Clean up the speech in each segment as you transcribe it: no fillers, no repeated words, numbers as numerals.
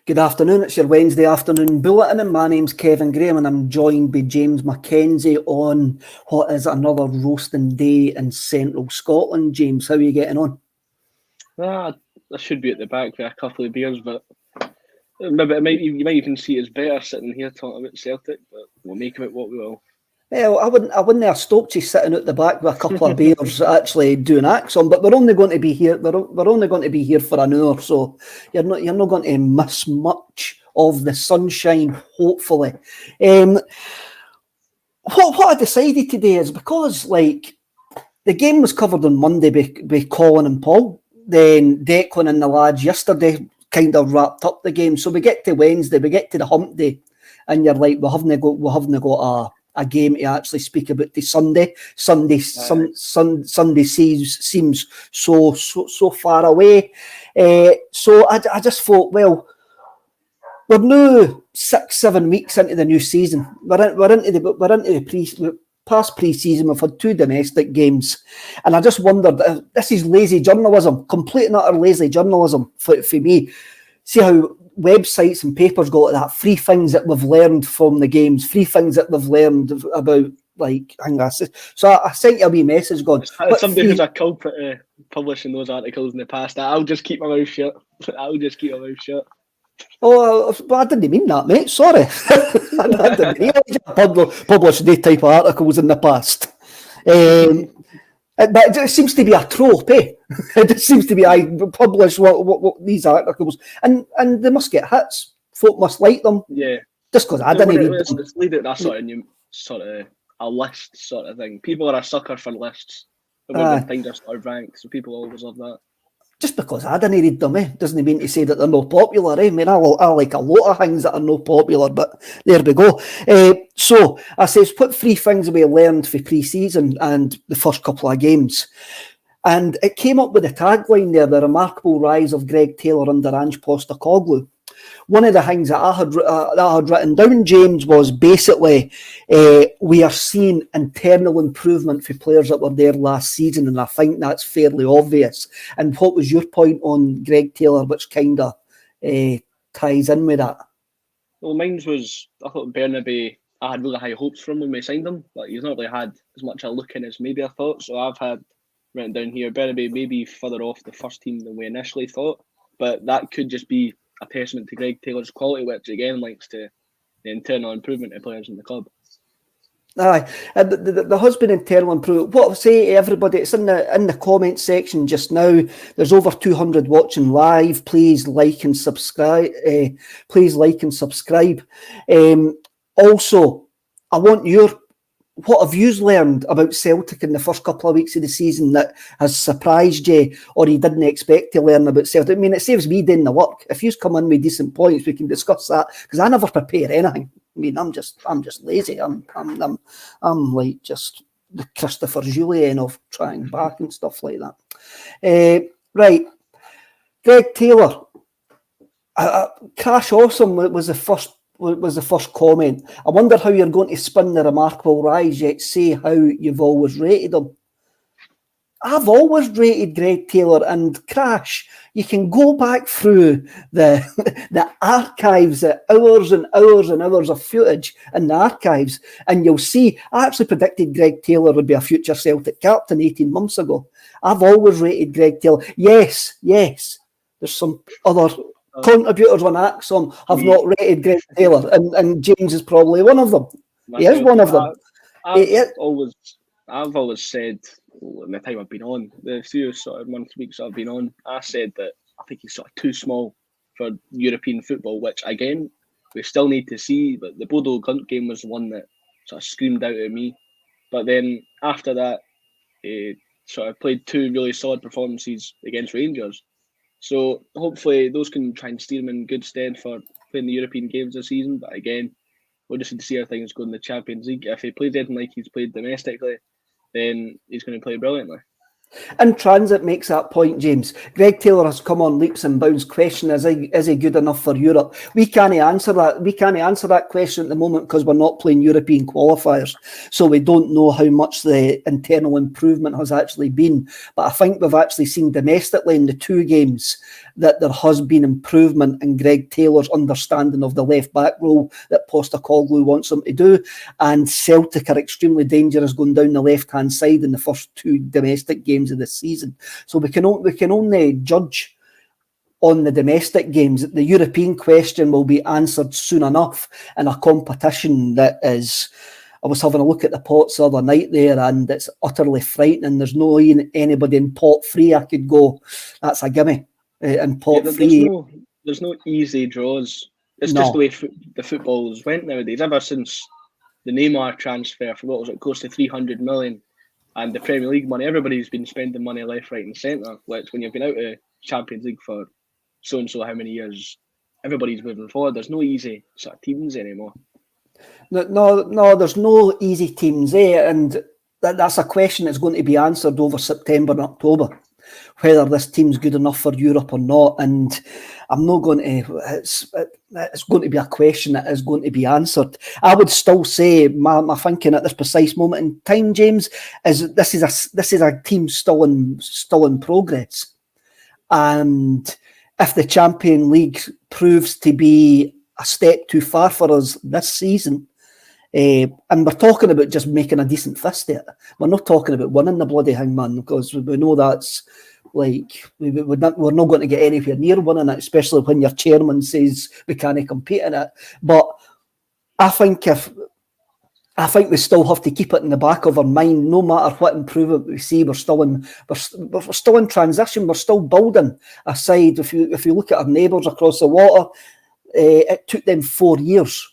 Good afternoon, it's your Wednesday afternoon bulletin and my name's Kevin Graham and I'm joined by James Mackenzie on what is another roasting day in central Scotland. James, how are you getting on? I should be at the back with a couple of beers, but maybe you might even see it's better sitting here talking about Celtic, but we'll make of it what we will. Well, I wouldn't have stopped you sitting at the back with a couple of beers actually doing Acsom, but we're only going to be here. We're only going to be here for an hour, so you're not going to miss much of the sunshine. Hopefully, what I decided today is because the game was covered on Monday by Colin and Paul, then Declan and the lads yesterday kind of wrapped up the game. So we get to Wednesday, we get to the hump day, and you're like, we haven't got a game to actually speak about the Sunday. Sunday seems so far away. So I just thought, well, we're now 6-7 weeks into the new season. We're into the past pre-season. We've had 2 domestic games, and I just wondered if this is lazy journalism, complete and utter lazy journalism for me. See how websites and papers go like that, 3 things that we've learned from the games, 3 things that we've learned about, so I sent you a wee message going, as somebody who's a culprit publishing those articles in the past, I'll just keep my mouth shut. Oh, well, I didn't mean that, mate. Sorry. I didn't mean to publish these type of articles in the past. But it seems to be a trope, eh? It just seems to be, I publish what these articles, and they must get hits. Folk must like them. Yeah. Just because I didn't read them. Let's lead it that sort of a list sort of thing. People are a sucker for lists. Things are sort of ranked, so people always love that. Just because I didn't read them, doesn't mean to say that they're not popular. I mean, I like a lot of things that are not popular, but there we go. So I says, put 3 things we learned for pre-season and the first couple of games. And it came up with a tagline there, the remarkable rise of Greg Taylor under Ange Postecoglou. One of the things that I had written down, James, was basically we are seeing internal improvement for players that were there last season, and I think that's fairly obvious. And what was your point on Greg Taylor, which kind of ties in with that? Well, mine was, I thought Bernabe, I had really high hopes from when we signed him, but he's not really had as much a look in as maybe I thought. So I've had written down here, Bernabe maybe further off the first team than we initially thought, but that could just be a testament to Greg Taylor's quality, which again links to the internal improvement of players in the club. Aye, and there has been internal improvement. What I'll say to everybody, it's in the comment section just now. There's over 200 watching live. Please like and subscribe. Also, I want what have you learned about Celtic in the first couple of weeks of the season that has surprised you or you didn't expect to learn about Celtic? I mean, it saves me doing the work. If you come in with decent points, we can discuss that, because I never prepare anything. I mean, I'm just lazy. I'm like just the Christopher Julian of trying back and stuff like that. Right, Greg Taylor. Crash Awesome was the first comment. I wonder how you're going to spin the remarkable rise, yet say how you've always rated him. I've rated Greg Taylor, and Crash, you can go back through the archives, the hours and hours and hours of footage in the archives, and you'll see I actually predicted Greg Taylor would be a future Celtic captain 18 months ago. I've always rated Greg Taylor. Yes, there's some other contributors on Acsom have not rated Greg Taylor, and James is probably one of them. He is one of them. I've always said, in the time I've been on, the few sort of weeks I've been on, I said that I think he's sort of too small for European football, which again, we still need to see, but the Bodo Glimt game was the one that sort of screamed out at me. But then after that, he sort of played 2 really solid performances against Rangers. So hopefully those can try and steer him in good stead for playing the European games this season. But again, we'll just need to see how things go in the Champions League. If he plays anything like he's played domestically, then he's going to play brilliantly. In transit makes that point, James. Greg Taylor has come on leaps and bounds. Question: Is he good enough for Europe? We can't answer that. We can't answer that question at the moment because we're not playing European qualifiers, so we don't know how much the internal improvement has actually been. But I think we've actually seen domestically in the 2 games that there has been improvement in Greg Taylor's understanding of the left back role that Postecoglou wants him to do. And Celtic are extremely dangerous going down the left hand side in the first 2 domestic games of this season. So we can only judge on the domestic games. The European question will be answered soon enough in a competition that is. I was having a look at the pots the other night there, and it's utterly frightening. There's no anybody in pot 3 I could go, that's a gimme. In pot 3, there's no easy draws. It's just the way the football's went nowadays. Ever since the Neymar transfer for what was it, close to 300 million, and the Premier League money, everybody's been spending money left, right, and centre. Which, when you've been out of Champions League for so and so how many years, everybody's moving forward. There's no easy sort of teams anymore. No, there's no easy teams there, and that's a question that's going to be answered over September and October, whether this team's good enough for Europe or not. And I'm not going to. It's going to be a question that is going to be answered. I would still say my thinking at this precise moment in time, James, is this is a team still in progress, and if the Champions League proves to be a step too far for us this season. And we're talking about just making a decent fist at it. We're not talking about winning the bloody thing, man, because we know that's like we're not going to get anywhere near winning it, especially when your chairman says we can't compete in it. But I think we still have to keep it in the back of our mind. No matter what improvement we see, we're still in transition. We're still building a side. If you look at our neighbours across the water, it took them 4 years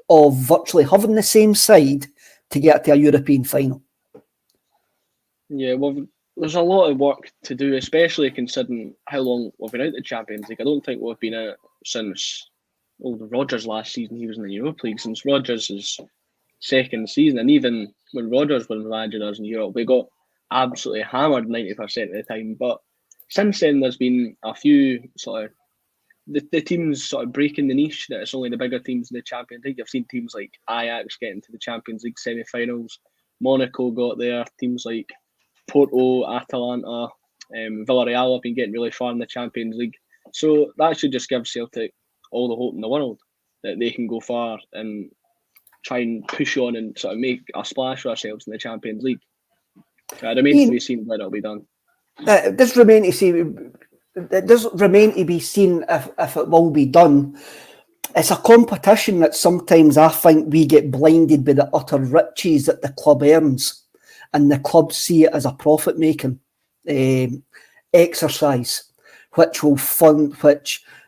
of virtually having the same side to get to a European final. Yeah, well, there's a lot of work to do, especially considering how long we've been out of the Champions League. I don't think we've been out since Rodgers last season. He was in the Europa League since Rodgers' second season, and even when Rodgers was managing us in Europe, we got absolutely hammered 90% of the time. But since then, there's been a few sort of the teams sort of breaking the niche that it's only the bigger teams in the Champions League. You've seen teams like Ajax getting to the Champions League semi-finals. Monaco got there. Teams like Porto, Atalanta, Villarreal have been getting really far in the Champions League. So that should just give Celtic all the hope in the world that they can go far and try and push on and sort of make a splash for ourselves in the Champions League. It remains to be seen when it'll be done. It does remain to be seen if it will be done. It's a competition that sometimes I think we get blinded by the utter riches that the club earns, and the club see it as a profit-making exercise, which,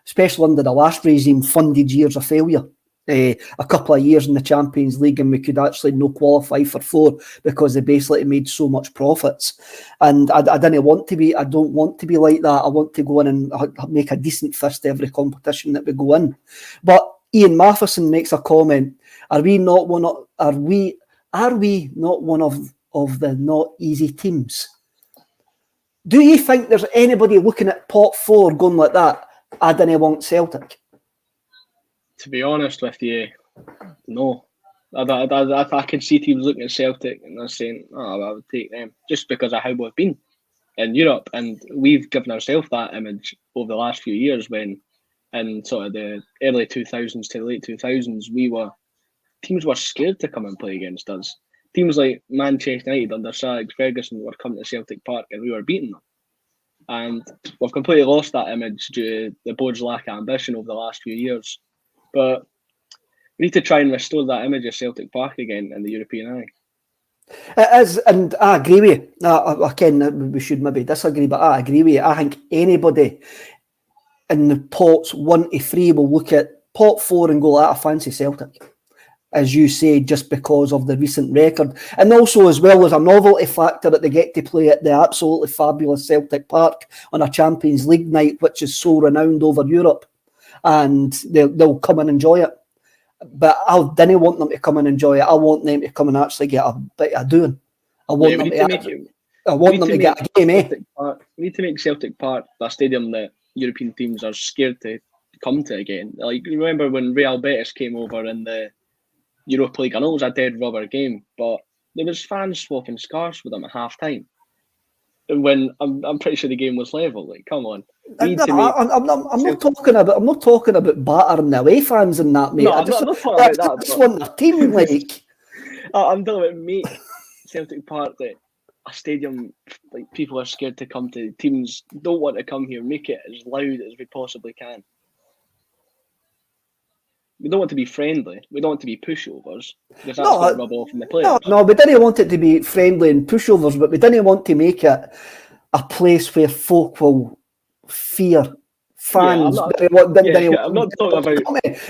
especially under the last regime, funded years of failure. A couple of years in the Champions League, and we could actually no qualify for 4 because they basically made so much profits. And I don't want to be like that. I want to go in and make a decent fist every competition that we go in. But Ian Matheson makes a comment: Are we not one of the not easy teams? Do you think there's anybody looking at pot 4 going like that? I don't want Celtic. To be honest with you, no. I can see teams looking at Celtic and they're saying, I would take them, just because of how we've been in Europe. And we've given ourselves that image over the last few years when, in sort of the early 2000s to the late 2000s, teams were scared to come and play against us. Teams like Manchester United under Sir Alex Ferguson were coming to Celtic Park and we were beating them. And we've completely lost that image due to the board's lack of ambition over the last few years. But we need to try and restore that image of Celtic Park again in the European eye. It is, and I agree with you. Again, we should maybe disagree, but I agree with you. I think anybody in the pots 1 to 3 will look at pot 4 and go, I fancy Celtic, as you say, just because of the recent record. And also, as well as a novelty factor, that they get to play at the absolutely fabulous Celtic Park on a Champions League night, which is so renowned over Europe. And they'll come and enjoy it. But I didn't want them to come and enjoy it. I want them to come and actually get a bit of doing. I want them to I want them to get a game, eh? We need to make Celtic Park a stadium that European teams are scared to come to again. Like, remember when Real Betis came over in the Europa League? I know it was a dead rubber game, but there was fans swapping scarves with them at half time. When I'm pretty sure the game was level. Like, come on. I'm not talking about battering the away fans and that, mate. No, I'm not talking about that. I just want their team, like. I'm talking about make Celtic Park that a stadium like people are scared to come to. Teams don't want to come here. Make it as loud as we possibly can. We don't want to be friendly. We don't want to be pushovers because that's going to rub off on the players. No, we didn't want it to be friendly and pushovers, but we didn't want to make it a place where folk will fear fans. I'm not talking about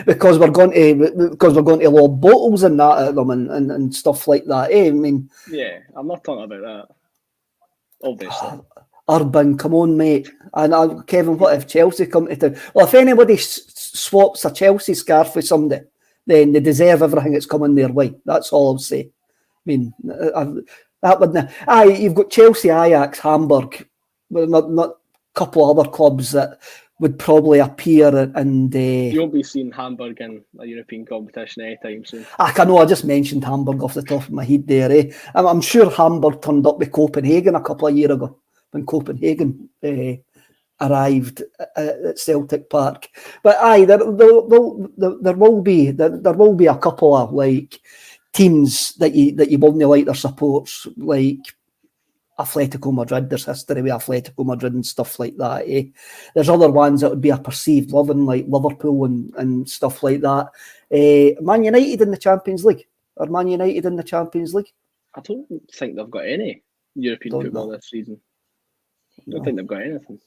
because we're going to lob bottles and that at them and stuff like that. Eh? I mean, yeah, I'm not talking about that. Obviously. Urban, come on, mate. And Kevin, what if Chelsea come to town? Well, if anybody swaps a Chelsea scarf with somebody, then they deserve everything that's coming their way. That's all I'll say. I mean, that wouldn't. You've got Chelsea, Ajax, Hamburg, not a couple of other clubs that would probably appear and. You won't be seeing Hamburg in a European competition anytime soon. I know. I just mentioned Hamburg off the top of my head there. Eh? I'm sure Hamburg turned up with Copenhagen a couple of years ago when Copenhagen arrived at Celtic Park. But there will be a couple of like teams that you won't like their supports, like Atletico Madrid. There's history with Atletico Madrid and stuff like that. Eh? There's other ones that would be a perceived loving, like Liverpool and stuff like that. Man United in the Champions League. Are Man United in the Champions League? I don't think they've got any European football this season. I don't think they've got anything.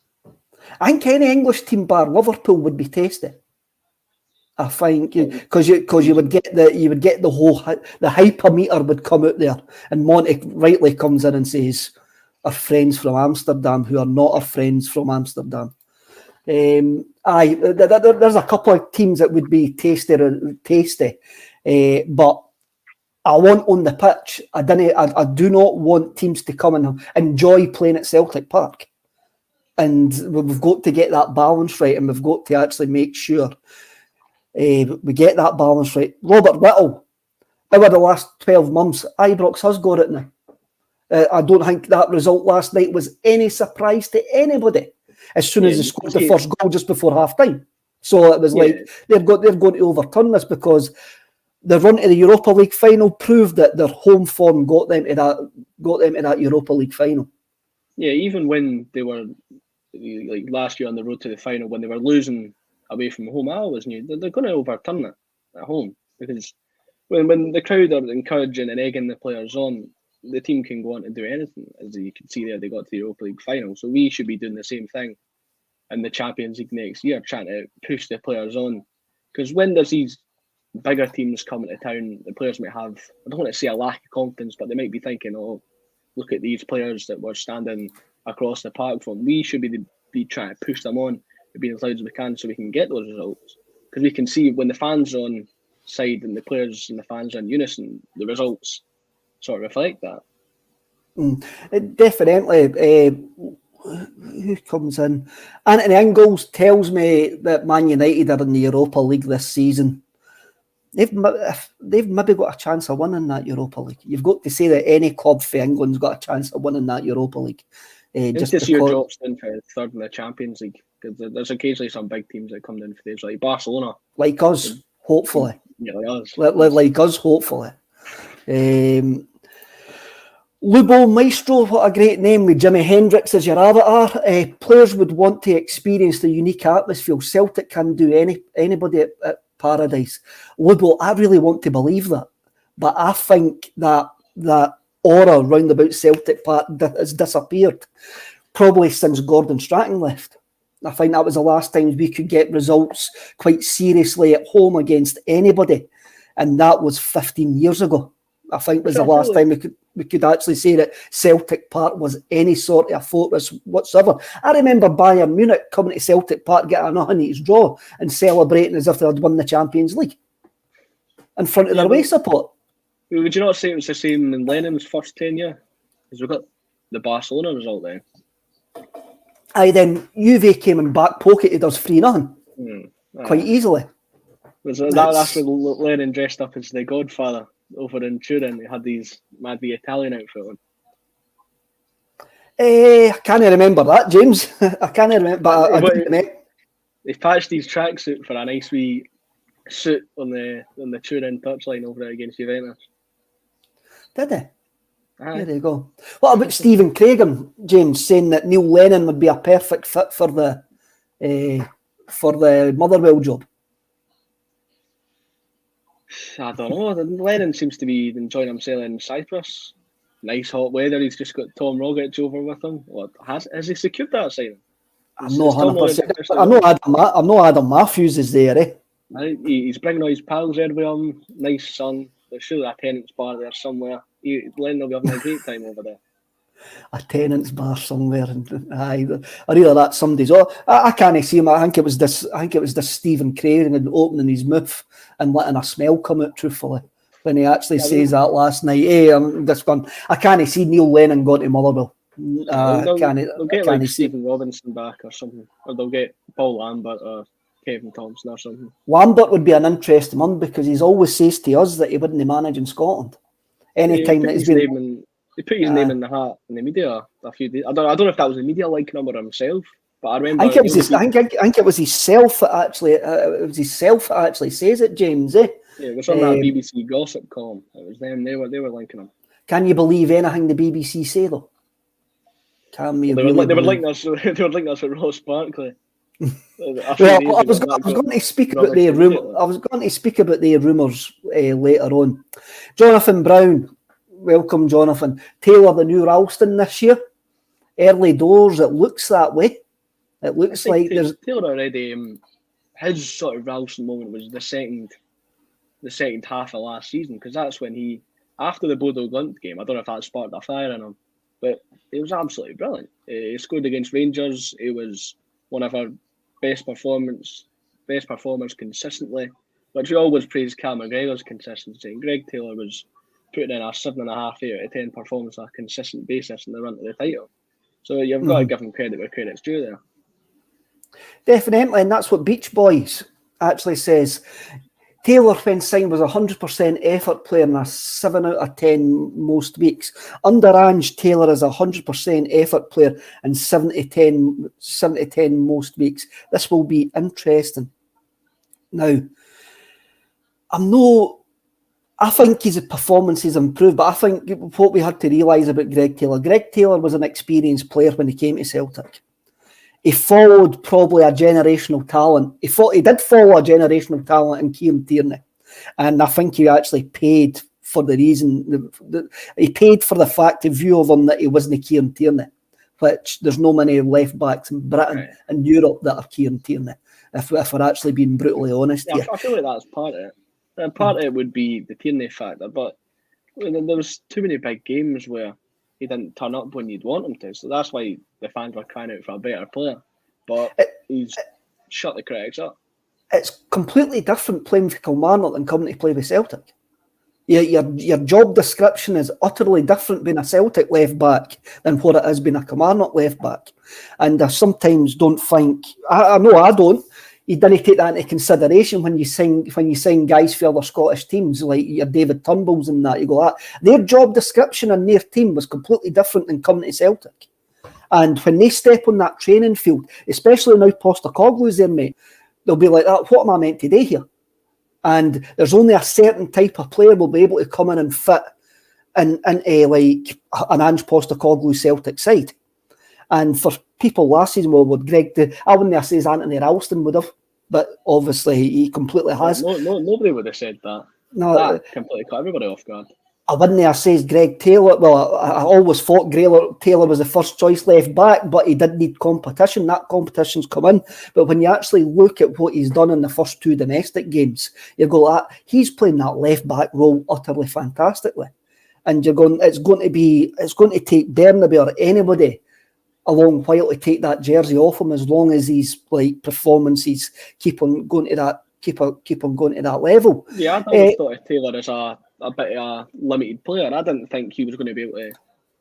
I think any English team bar Liverpool would be tasty. I think because you would get the whole the hypermeter would come out there, and Monty rightly comes in and says, "Our friends from Amsterdam who are not our friends from Amsterdam." There's a couple of teams that would be tasty, but I want on the pitch. I do not want teams to come and enjoy playing at Celtic Park. And we've got to get that balance right, and we've got to actually make sure we get that balance right. Robert Whittle, over the last 12 months, Ibrox has got it now. I don't think that result last night was any surprise to anybody as soon as they scored the first goal just before half-time. So it was like they're going to overturn this because the run to the Europa League final proved that their home form got them to that Europa League final. Yeah, even when they were like last year on the road to the final, when they were losing away from home, I always knew they're going to overturn it at home because when the crowd are encouraging and egging the players on, the team can go on to do anything. As you can see there, they got to the Europa League final, so we should be doing the same thing in the Champions League next year, trying to push the players on. Because when there's these bigger teams coming to town, the players might have, I don't want to say a lack of confidence, but they might be thinking, oh, look at these players that we're standing across the park from. We should be trying to push them on and be as loud as we can so we can get those results. Because we can see when the fans are on side and the players and the fans are in unison, the results sort of reflect that. Definitely. Who comes in? Anthony Ingalls tells me that Man United are in the Europa League this season. They've maybe got a chance of winning that Europa League. You've got to say that any club for England's got a chance of winning that Europa League. Just this year drops in for third in the Champions League because there's occasionally some big teams that come in for these, like Barcelona, like us, hopefully. Yeah, like us. Like us, hopefully. Lubo Maestro, what a great name, with Jimi Hendrix as your avatar. Players would want to experience the unique atmosphere. Celtic can do anybody at Paradise. Lubo, I really want to believe that, but I think that aura round about Celtic Park has disappeared, probably since Gordon Strachan left. I think that was the last time we could get results quite seriously at home against anybody, and that was 15 years ago. I think was the last time we could actually say that Celtic Park was any sort of a fortress whatsoever. I remember Bayern Munich coming to Celtic Park, getting a nothing draw and celebrating as if they had won the Champions League in front of their away support. Would you not say it was the same in Lennon's first tenure? Because we got the Barcelona result then. Aye, then Juve came and back pocketed us 3-0 quite easily. That's when Lennon dressed up as the Godfather over in Turin. He had these the Italian outfit on. I can't remember that, James. I can't remember, but I did remember. They patched his tracksuit for a nice wee suit on the Turin touchline over there against Juventus. Did they? There you go. What about Stephen Craigan, James, saying that Neil Lennon would be a perfect fit for the Motherwell job? I don't know. Lennon seems to be enjoying himself in Cyprus. Nice hot weather. He's just got Tom Rogic over with him. What has he secured that signing? I'm not 100%. I know Adam Matthews is there. He's bringing all his pals there with him. Nice son. There's surely a tenants bar there somewhere. Lennon will be having a great time over there. A tenants bar somewhere, and either that somebody's. I can't see him. I think it was this Stephen Craigan opening his mouth and letting a smell come out. Truthfully, when he actually says that last night, I'm just going. I can't see Neil Lennon going to Motherwell. They'll get like Stephen Robinson back or something, or they'll get Paul Lambert or Kevin Thompson or something. Lambert would be an interesting one because he's always says to us that he wouldn't manage in Scotland. Anytime that he's been. They put his name in the hat in the media a few days. I don't know if that was the media liking him or himself, but I remember. I think it was himself that actually. It was himself that actually says it, James. Yeah, it was on that BBC gossip column. It was them. They were linking him. Can you believe anything the BBC say though? They were linking us. They were linking us with Ross Barkley. Well, I was going to speak about the rumour. I was going to speak about the rumours later on. Jonathan Brown. Welcome, Jonathan. Taylor, the new Ralston this year. Early doors, it looks that way. It looks like there's Taylor already. His sort of Ralston moment was the second half of last season, because that's when he, after the Bodo Glimt game, I don't know if that sparked a fire in him, but it was absolutely brilliant. He scored against Rangers. It was one of our best performers consistently, which we always praise Cam McGregor's consistency. And Greg Taylor was putting in a 7.5 out of 10 performance on a consistent basis in the run to the title. So you've got to give him credit where credit's due there. Definitely, and that's what Beach Boys actually says. Taylor, when signed, was 100% effort player in a 7 out of 10 most weeks. Under Ange, Taylor is 100% effort player in 7 to 10 most weeks. This will be interesting. Now, I think his performance has improved, but I think what we had to realise about Greg Taylor was an experienced player when he came to Celtic. He followed probably a generational talent. He did follow a generational talent in Kieran Tierney, and I think he actually paid for the reason. He paid for the fact of view of him that he wasn't Kieran Tierney, which there's no many left backs in Britain and Europe that are Kieran Tierney. If we're actually being brutally honest here, I feel like that's part of it. And part of it would be the Tierney factor, but there was too many big games where he didn't turn up when you'd want him to. So that's why the fans were crying out for a better player. But he's shut the critics up. It's completely different playing for Kilmarnock than coming to play with Celtic. Your job description is utterly different being a Celtic left back than what it is being a Kilmarnock left back. And I sometimes don't think, I know I don't, you didn't take that into consideration when you sign guys for other Scottish teams like your David Turnbulls and that. You go, their job description and their team was completely different than coming to Celtic. And when they step on that training field, especially now Postecoglou's there, mate, they'll be like, what am I meant to do here? And there's only a certain type of player will be able to come in and fit in like an Ange Postecoglou Celtic side. And for people last season, would Greg do? I wouldn't have said Anthony Ralston would have, but obviously he completely has. Nobody would have said that. No, that completely caught everybody off guard. I wouldn't have said Greg Taylor. Well, I always thought Taylor was the first choice left back, but he did need competition. That competition's come in. But when you actually look at what he's done in the first 2 domestic games, you go, he's playing that left back role utterly fantastically. And you're going, it's going to take Bernabeu or anybody a long while to take that jersey off him, as long as his performances keep on going to that level. Yeah, I always thought of Taylor as a bit of a limited player. I didn't think he was going to be able to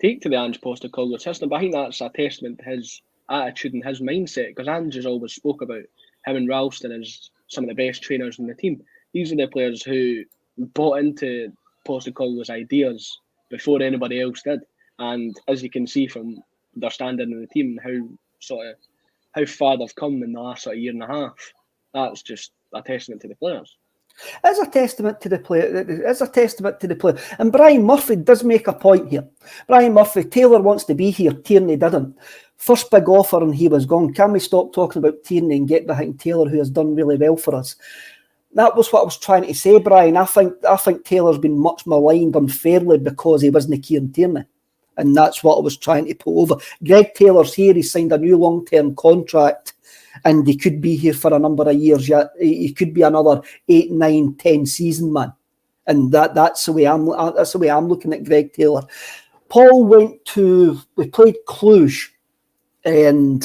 take to the Ange Postecoglou system, but I think that's a testament to his attitude and his mindset, because Ange has always spoke about him and Ralston as some of the best trainers in the team. These are the players who bought into Postecoglou's ideas before anybody else did, and as you can see from their standing in the team, how far they've come in the last year and a half, that's just a testament to the players. It's a testament to the player. It's a testament to the player. And Brian Murphy does make a point here. Brian Murphy, Taylor wants to be here. Tierney didn't. First big offer and he was gone. Can we stop talking about Tierney and get behind Taylor, who has done really well for us? That was what I was trying to say, Brian. I think Taylor's been much maligned unfairly because he wasn't Kieran Tierney. And that's what I was trying to put over. Greg Taylor's here. He signed a new long-term contract. And he could be here for a number of years yet. He could be another 8, 9, 10 season man, and that's the way I'm looking at Greg Taylor. Paul we played Cluj, and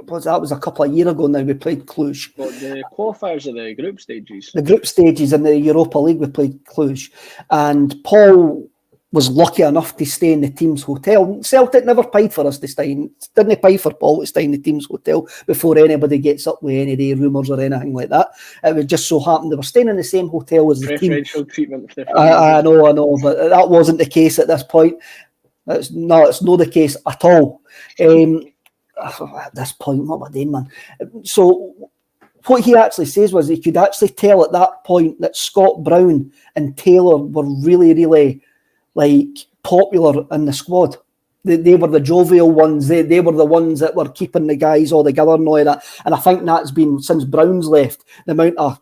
that was a couple of years ago now. We played Cluj. Well, the qualifiers of the group stages. The group stages in the Europa League, we played Cluj, and Paul was lucky enough to stay in the team's hotel. Celtic never paid for us to stay in. Didn't pay for Paul to stay in the team's hotel before anybody gets up with any day rumours or anything like that. It would just so happen they were staying in the same hotel as the team. Preferential treatment. I know, but that wasn't the case at this point. It's not the case at all. At this point, what am I doing, man? So what he actually says was he could actually tell at that point that Scott Brown and Taylor were really, really popular in the squad. They were the jovial ones. They were the ones that were keeping the guys all together and all that. And I think that's been, since Brown's left, the amount of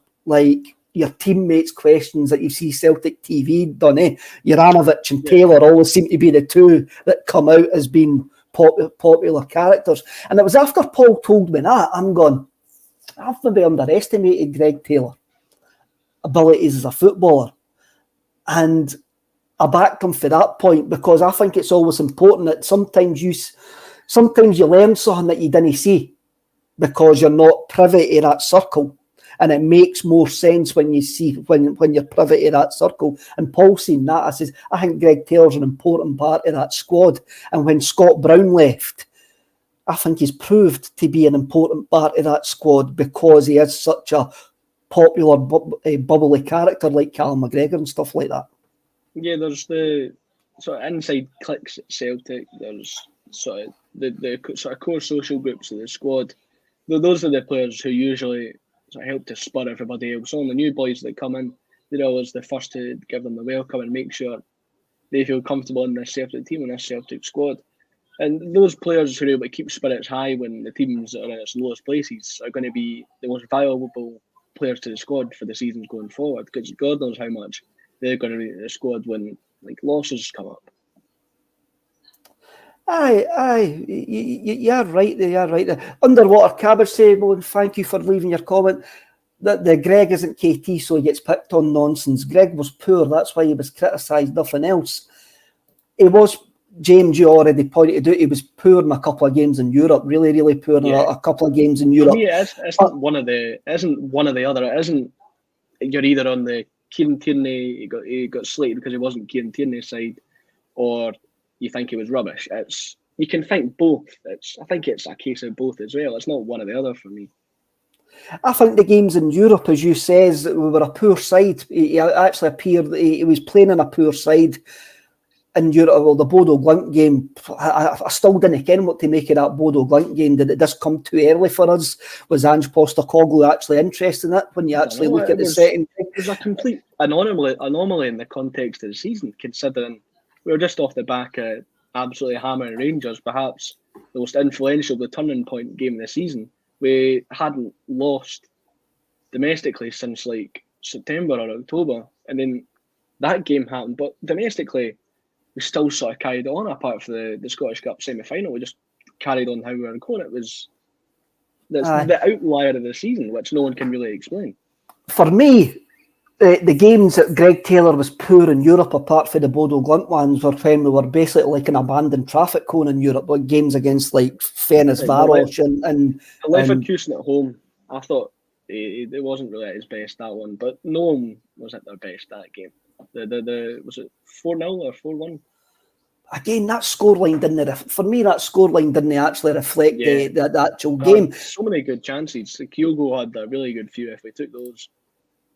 your teammates' questions that you see Celtic TV done. Juranovic and Taylor always seem to be the two that come out as being popular characters. And it was after Paul told me that, I'm going, I've maybe underestimated Greg Taylor's abilities as a footballer. And I backed him for that point, because I think it's always important that sometimes you learn something that you didn't see because you're not privy to that circle, and it makes more sense when you see when you're privy to that circle. And Paul seen that. I says, I think Greg Taylor's an important part of that squad, and when Scott Brown left, I think he's proved to be an important part of that squad because he is such a popular bubbly character like Callum McGregor and stuff like that. Yeah, there's the sort of inside cliques at Celtic. There's sort of the sort of core social groups of the squad. Those are the players who usually sort of help to spur everybody else on. The new boys that come in, they're always the first to give them the welcome and make sure they feel comfortable in this Celtic team and this Celtic squad. And those players who are able to keep spirits high when the teams are in its lowest places are going to be the most valuable players to the squad for the seasons going forward, because God knows how much they're going to be in the squad when losses come up. Aye, you're right there. You're right there. Underwater Cabbage Sable, thank you for leaving your comment. That the Greg isn't KT, so he gets picked on nonsense. Greg was poor, that's why he was criticised. Nothing else. He was. James, you already pointed out he was poor in a couple of games in Europe. Really, really poor in a couple of games in Europe. Yeah, it isn't one of the other. It isn't. You're either on the Kieran Tierney, he got slated because he wasn't Kieran Tierney's side, or you think he was rubbish. You can think both. I think it's a case of both as well. It's not one or the other for me. I think the games in Europe, as you says, we were a poor side. He actually appeared. He was playing in a poor side in Europe. Well, the Bodo Glimt game, I still didn't know what to make of that Bodo Glimt game. Did it just come too early for us? Was Ange Postecoglou actually interested in it when you actually look at the setting? It was a complete anomaly in the context of the season, considering we were just off the back of absolutely hammering Rangers, perhaps the most influential, the turning point game of the season. We hadn't lost domestically since September or October, and then that game happened. But domestically, we still sort of carried on, apart from the Scottish Cup semi-final. We just carried on how we were going. That's the outlier of the season, which no one can really explain. For me, the games that Greg Taylor was poor in Europe, apart from the Bodo Glimt ones, were when we were basically like an abandoned traffic cone in Europe, like games against Ferencváros and Leverkusen at home. I thought it wasn't really at his best, that one, but no one was at their best that game. Was it 4-0 or 4-1? again, that scoreline for me, that scoreline didn't actually reflect the actual game. So many good chances. Kyogo had a really good few. If we took those,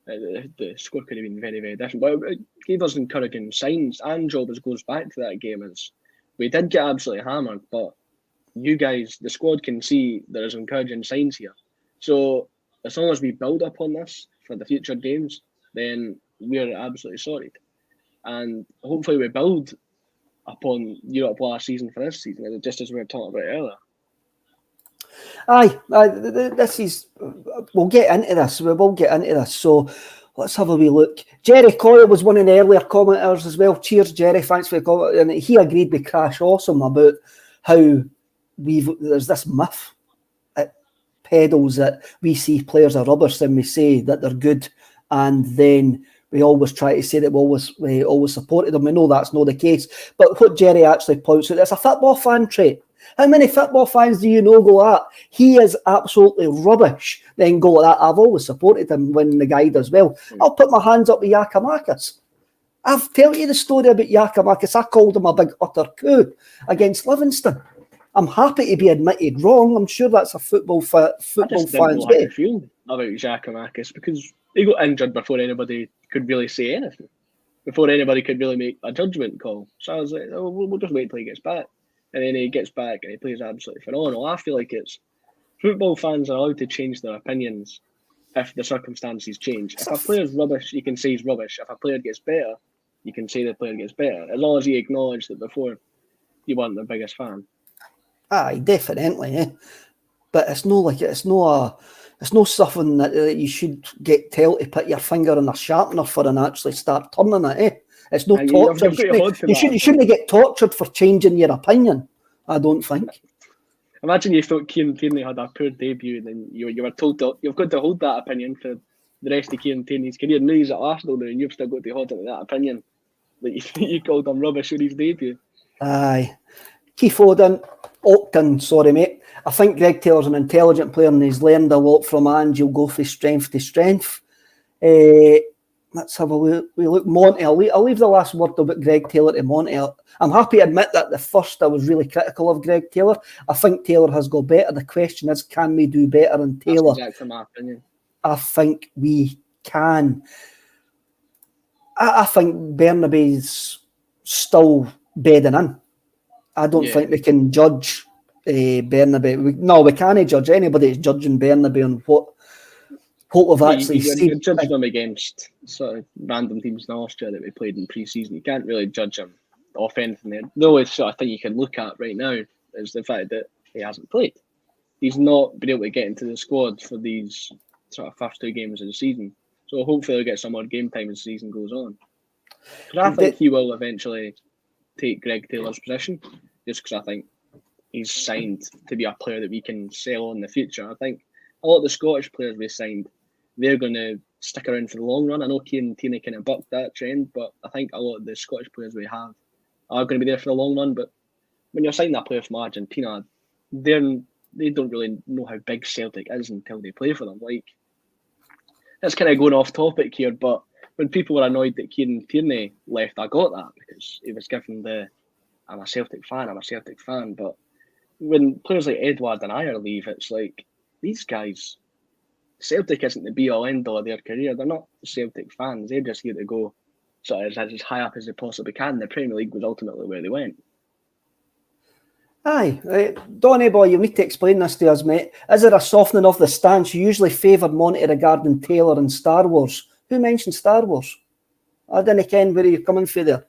the score could have been very, very different. But it gave us encouraging signs. Ange always goes back to that game as we did get absolutely hammered, but you guys, the squad, can see there is encouraging signs here. So as long as we build up on this for the future games, then we're absolutely sorted. And hopefully we build upon Europe last season for this season, just as we were talking about earlier. This is. We'll get into this. We will get into this. So let's have a wee look. Jerry Coyle was one of the earlier commenters as well. Cheers, Jerry. Thanks for the comment. And he agreed with Crash Awesome about how there's this myth at pedals that we see players are rubbish and we say that they're good, and then we always try to say that we always supported them. We know that's not the case. But what Jerry actually points out, it's a football fan trait. How many football fans do you know go at? He is absolutely rubbish. Then go at that. I've always supported him when the guy does well. I'll put my hands up with Giakoumakis. I've told you the story about Giakoumakis. I called him a big utter coup against Livingston. I'm happy to be admitted wrong. I'm sure that's a football fan's way. I just feel about Giakoumakis because he got injured before anybody could really say anything, before anybody could really make a judgment call. So I was like, oh, we'll just wait till he gets back. And then he gets back and he plays absolutely phenomenal. I feel like it's football fans are allowed to change their opinions if the circumstances change. If a player's rubbish, you can say he's rubbish. If a player gets better, you can say the player gets better. As long as you acknowledge that before you weren't the biggest fan. Aye, definitely. But it's no something that you should get told to put your finger on a sharpener for and actually start turning it. It's no torture. You shouldn't get tortured for changing your opinion, I don't think. Imagine you thought Kieran Tierney had a poor debut and then you were told you've got to hold that opinion for the rest of Kieran Tierney's career. Now he's at Arsenal now and you've still got to hold on to that opinion that you called him rubbish on his debut. Aye. Keith Octon, sorry mate. I think Greg Taylor's an intelligent player and he's learned a lot from Ange. He'll go from strength to strength. Let's have a look. Monty, I'll leave the last word about Greg Taylor to Monty. I'm happy to admit that the first I was really critical of Greg Taylor. I think Taylor has got better. The question is, can we do better than Taylor? That's exactly my opinion. I think we can. I think Bernabe's still bedding in. I don't think we can judge Bernabe. We can't judge anybody that's judging Bernabe on what we've actually seen. You're judging them against sort of random teams in Austria that we played in pre-season. You can't really judge them off anything there. The only sort of thing you can look at right now is the fact that he hasn't played. He's not been able to get into the squad for these sort of first two games of the season. So hopefully he'll get some more game time as the season goes on. Because I think he will eventually take Greg Taylor's position, just because I think he's signed to be a player that we can sell on in the future. I think a lot of the Scottish players we signed, they're going to stick around for the long run. I know Kieran Tierney kind of bucked that trend, but I think a lot of the Scottish players we have are going to be there for the long run. But when you're signing a player from Argentina, they don't really know how big Celtic is until they play for them. Like, that's kind of going off topic here, but when people were annoyed that Kieran Tierney left, I got that because he was given I'm a Celtic fan. But when players like Edward and Ayer leave, it's like, these guys, Celtic isn't the be-all, end-all of their career. They're not Celtic fans. They're just here to go sort of as high up as they possibly can. The Premier League was ultimately where they went. Aye. Donny boy, you need to explain this to us, mate. Is there a softening of the stance? You usually favoured Monty regarding Taylor and Star Wars. Who mentioned Star Wars? I didn't ken where you're coming from there.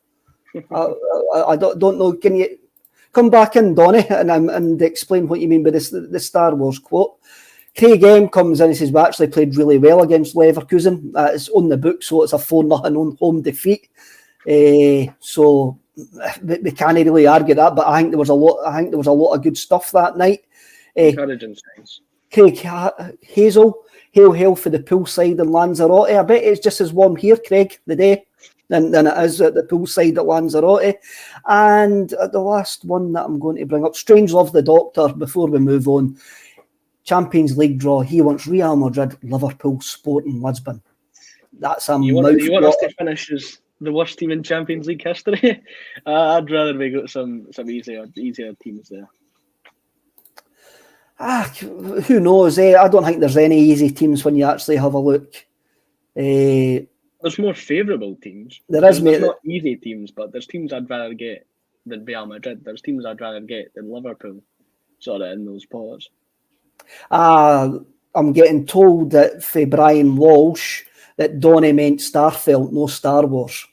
I don't know. Can you come back in, Donny, and explain what you mean by the Star Wars quote? Craig M comes in and says, we actually played really well against Leverkusen. It's on the book, so it's a 4-0 home defeat. So we can't really argue that, but I think there was a lot of good stuff that night. Encouraging signs. Craig Hazel, hail for the poolside in Lanzarote. I bet it's just as warm here, Craig, the day than it is at the poolside at Lanzarote. And the last one that I'm going to bring up, Strange Love the Doctor, before we move on. Champions League draw. He wants Real Madrid, Liverpool, Sporting Lisbon. That's a you want us to finish as the worst team in Champions League history. I'd rather we got some easier teams there. Who knows? I don't think there's any easy teams when you actually have a look. There's more favourable teams. There's not easy teams, but there's teams I'd rather get than Real Madrid. There's teams I'd rather get than Liverpool, sort of in those pots. I'm getting told that for Brian Walsh that Donny meant Starfelt, no Star Wars.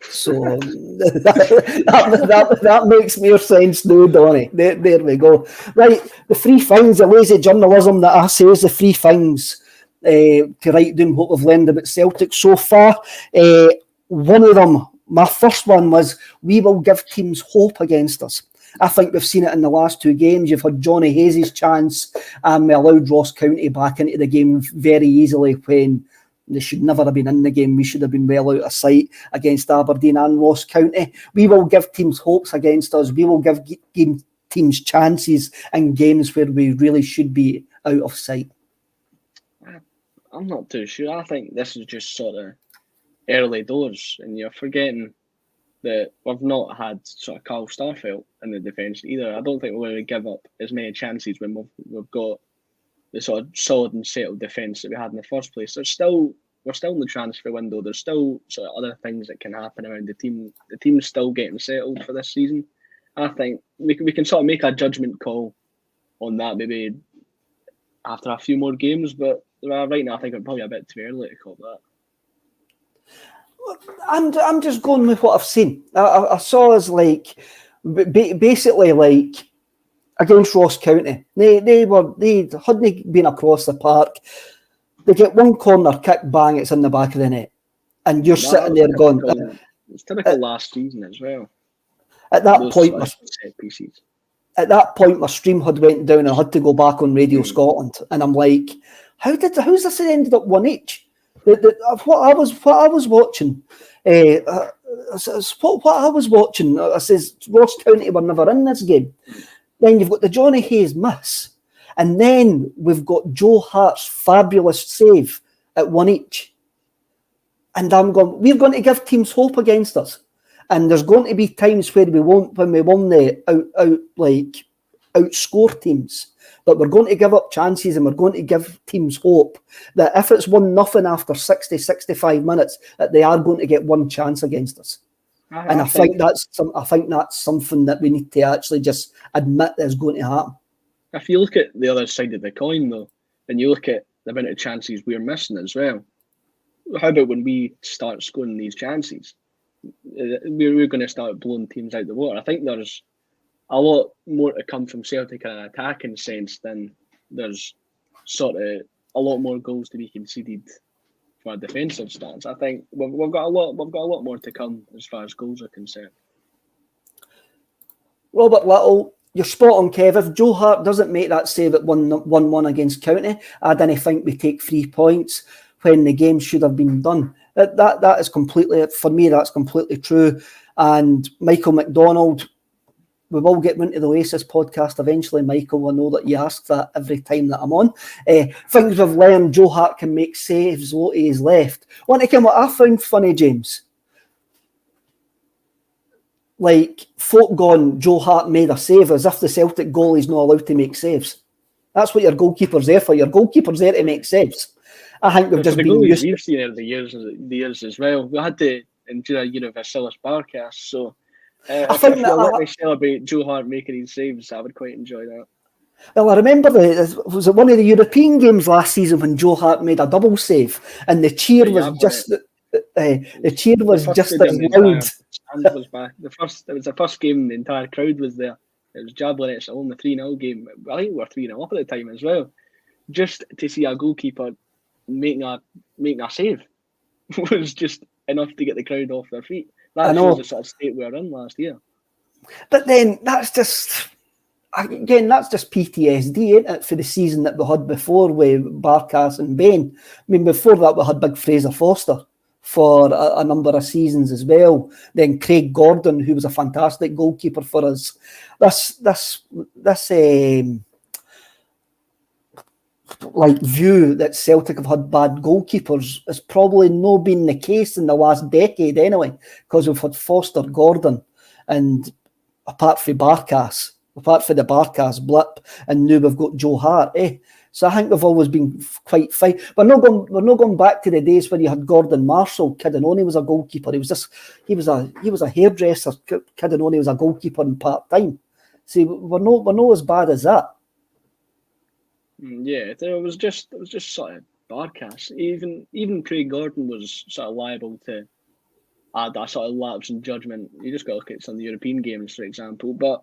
So that makes more sense now, Donny. There we go. Right, the three things, the lazy journalism that I say is the three things to write down what we've learned about Celtic so far. One of them, my first one was, we will give teams hope against us. I think we've seen it in the last two games. You've had Johnny Hayes' chance, and we allowed Ross County back into the game very easily when they should never have been in the game. We should have been well out of sight against Aberdeen and Ross County. We will give teams hopes against us. We will give teams chances in games where we really should be out of sight. I'm not too sure. I think this is just sort of early doors, and you're forgetting that we've not had sort of Carl Starfelt in the defence either. I don't think we're going to give up as many chances when we've got the sort of solid and settled defence that we had in the first place. We're still in the transfer window. There's still sort of other things that can happen around the team. The team's still getting settled for this season. I think we can sort of make a judgment call on that maybe after a few more games, but right now I think it's probably a bit too early to call that. I'm just going with what I've seen. I saw us basically against Ross County. They hadn't been across the park. They get one corner kick, bang, it's in the back of the net, and you're sitting there going. It's typical last season as well. At that point, my stream had went down and I had to go back on Radio Scotland, and I'm like, how's this ended up 1-1? What I was watching, I says Ross County were never in this game. Then you've got the Johnny Hayes miss, and then we've got Joe Hart's fabulous save at 1-1. And I'm going, we're going to give teams hope against us, and there's going to be times where we won't outscore teams. But we're going to give up chances, and we're going to give teams hope that if it's 1-0 after 60, 65 minutes, that they are going to get one chance against us. I think that's something that we need to actually just admit is going to happen. If you look at the other side of the coin, though, and you look at the amount of chances we're missing as well, how about when we start scoring these chances? We're going to start blowing teams out the water. I think there's a lot more to come from Celtic in an attacking sense than there's sort of a lot more goals to be conceded from a defensive stance. I think we've got a lot more to come as far as goals are concerned. Robert Little, you're spot on, Kev. If Joe Hart doesn't make that save at 1-1 against County, I didn't think we take 3 points when the game should have been done. That is completely, for me, that's completely true. And Michael McDonald, we will get into the Oasis podcast eventually, Michael. I know that you ask that every time that I'm on. Things we've learned, Joe Hart can make saves, Lottie is left. Want to come what I found funny, James? Like, folk gone, Joe Hart made a save as if the Celtic goalie's not allowed to make saves. That's what your goalkeeper's there for. Your goalkeeper's there to make saves. I think we've just been used to... We've seen it over the years as well. We had to endure a Universalis Barcast, so... I think if you let me celebrate Joe Hart making his saves, I would quite enjoy that. Well, I remember was it one of the European games last season when Joe Hart made a double save, and the cheer was just as loud. Was back. It was the first game the entire crowd was there. It was jabbling at home, the 3-0 game. I think we were 3-0 up at the time as well. Just to see a goalkeeper making a save was just enough to get the crowd off their feet. That shows the sort of state we were in last year. But then that's just PTSD, isn't it, for the season that we had before with Barkas and Bain. I mean, before that we had big Fraser Foster for a number of seasons as well. Then Craig Gordon, who was a fantastic goalkeeper for us. view that Celtic have had bad goalkeepers has probably not been the case in the last decade anyway, because we've had Foster, Gordon, and apart from the Barkas blip, and now we've got Joe Hart. So I think we've always been quite fine. We're not going back to the days when you had Gordon Marshall. Kidinoni was a goalkeeper. He was a hairdresser. Kidinoni was a goalkeeper in part time. See, we're not as bad as that. Yeah, it was just sort of Barkas. Even Craig Gordon was sort of liable to add that sort of lapse in judgment. You just got to look at some of the European games, for example. But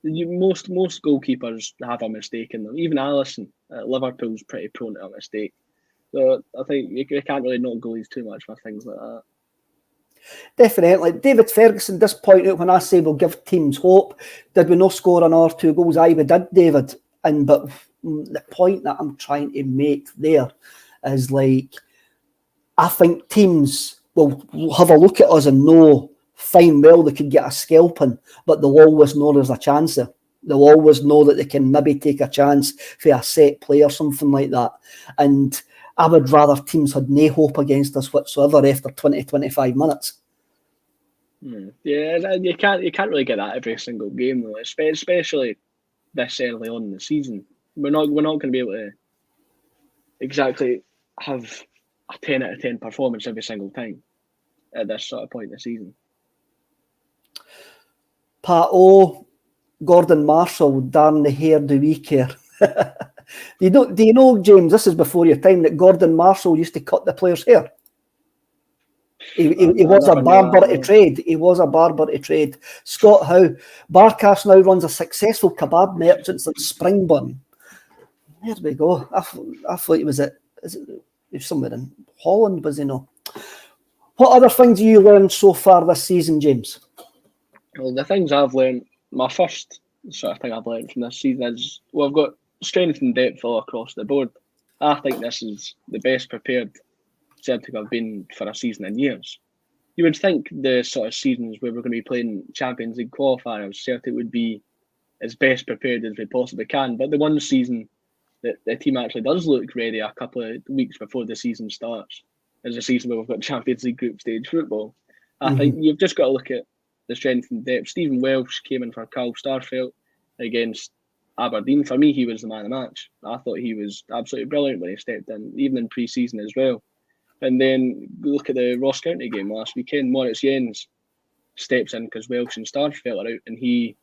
most goalkeepers have a mistake in them. Even Alisson at Liverpool's pretty prone to a mistake. So I think you can't really knock goalies too much for things like that. Definitely. David Ferguson does point out, when I say we'll give teams hope, did we not score an or two goals? Aye, we did, David. But the point that I'm trying to make there is, like, I think teams will have a look at us and know fine well they could get a scalping, but they'll always know there's a chance there. They'll always know that they can maybe take a chance for a set play or something like that. And I would rather teams had no hope against us whatsoever after 20-25 minutes. Yeah, you can't really get that every single game though, especially this early on in the season. We're not going to be able to exactly have a 10 out of 10 performance every single time at this sort of point in the season. Pat O, Gordon Marshall, darn the hair do we care. Do you know, James, this is before your time, that Gordon Marshall used to cut the players' hair? He was a barber to trade. He was a barber to trade. Scott Howe. Barkas now runs a successful kebab merchants at Springburn. There we go. I thought he was somewhere in Holland, was he not? What other things have you learned so far this season, James? Well, the things I've learned, my first sort of thing I've learned from this season is, well, I've got strength and depth all across the board. I think this is the best prepared Celtic have been for a season in years. You would think the sort of seasons where we're going to be playing Champions League qualifiers, Celtic would be as best prepared as we possibly can. But the one season that the team actually does look ready a couple of weeks before the season starts is a season where we've got Champions League group stage football. I think you've just got to look at the strength and depth. Stephen Welsh came in for Carl Starfelt against Aberdeen. For me, he was the man of the match. I thought he was absolutely brilliant when he stepped in, even in pre-season as well. And then look at the Ross County game last weekend. Moritz Jens steps in because Welsh and Starfelt are out, and he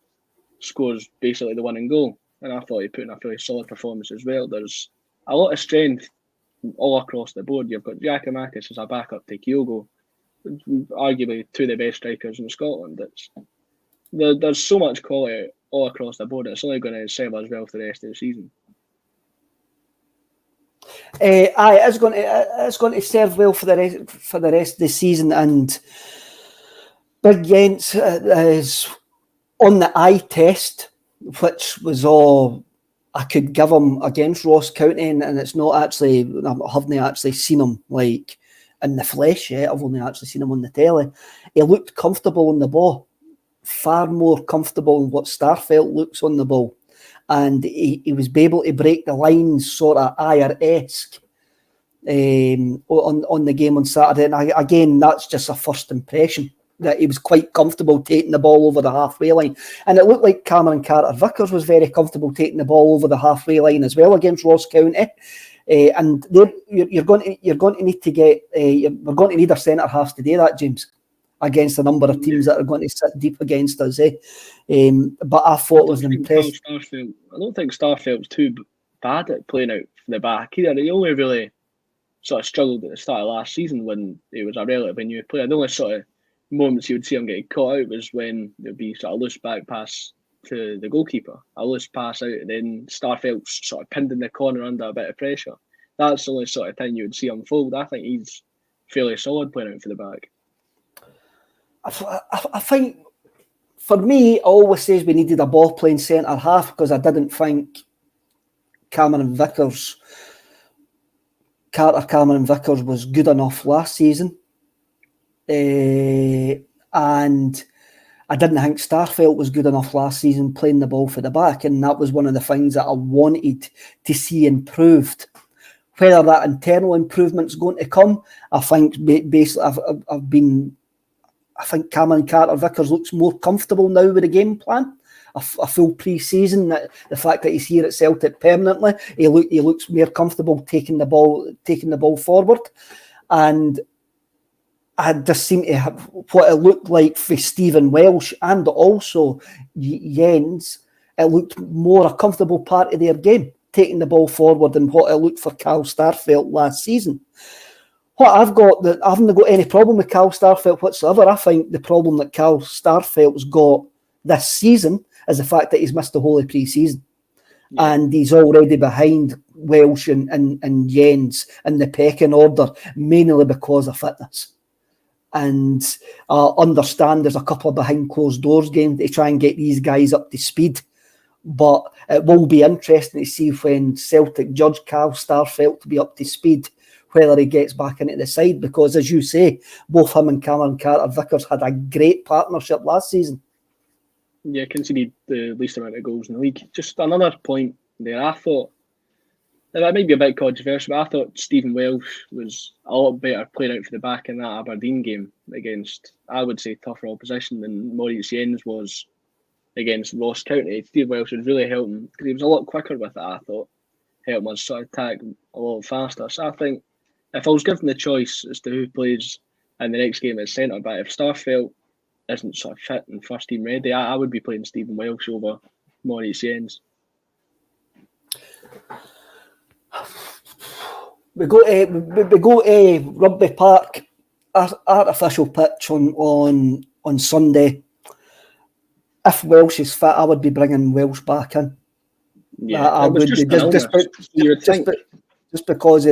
scores basically the winning goal. And I thought he put in a fairly solid performance as well. There's a lot of strength all across the board. You've got Giacomakis as a backup to Kyogo, arguably two of the best strikers in Scotland. There's so much quality all across the board. It's only going to serve us well for the rest of the season. It's going to serve well for the rest of the season. And Big Jens is on the eye test, which was all I could give him against Ross County, and it's not actually, I haven't actually seen him like in the flesh yet. I've only actually seen him on the telly. He looked comfortable on the ball, far more comfortable than what Starfelt looks on the ball. And he was able to break the lines sort of Ayer-esque on the game on Saturday. And again, that's just a first impression, that he was quite comfortable taking the ball over the halfway line. And it looked like Cameron Carter-Vickers was very comfortable taking the ball over the halfway line as well against Ross County. And you're going to need to get, we're going to need our centre halves to do that, James, against a number of teams that are going to sit deep against us. But I thought it was impressive. I don't think Starfelt's too bad at playing out from the back either. He only really sort of struggled at the start of last season when he was a relatively new player. The only sort of moments you would see him getting caught out was when there'd be sort of loose back pass to the goalkeeper, a loose pass out, and then Starfelt sort of pinned in the corner under a bit of pressure. That's the only sort of thing you would see unfold. I think he's fairly solid playing out for the back. I think, for me, I always says we needed a ball-playing centre-half because I didn't think Cameron Vickers was good enough last season. And I didn't think Starfelt was good enough last season playing the ball for the back, and that was one of the things that I wanted to see improved. Whether that internal improvement's going to come, I think basically I think Cameron Carter-Vickers looks more comfortable now with the game plan. A full pre-season, the fact that he's here at Celtic permanently, he looks more comfortable taking the ball forward, and I just seem to have what it looked like for Stephen Welsh and also Jens. It looked more a comfortable part of their game, taking the ball forward than what it looked for Carl Starfelt last season. I haven't got any problem with Carl Starfelt whatsoever. I think the problem that Carl Starfelt's got this season is the fact that he's missed the whole of pre-season. Yeah. And he's already behind Welsh and Jens in the pecking order, mainly because of fitness. And understand there's a couple of behind closed doors games to try and get these guys up to speed. But it will be interesting to see when Celtic judge Carl Starfelt to be up to speed, whether he gets back into the side, because as you say, both him and Cameron Carter-Vickers had a great partnership last season. Yeah, conceded the least amount of goals in the league. Just another point there, I thought, that might be a bit controversial, but I thought Stephen Welsh was a lot better playing out for the back in that Aberdeen game against, I would say, tougher opposition than Maurice Jens was against Ross County. Steve Welsh was really helping, because he was a lot quicker with it, I thought. Helping us sort of attack a lot faster. So I think if I was given the choice as to who plays in the next game at centre back, if Starfelt isn't sort of fit and first team ready, I would be playing Stephen Welsh over Maurice Jens. We go to Rugby Park, artificial pitch on Sunday. If Welsh is fit, I would be bringing Welsh back in. Yeah, I would just because of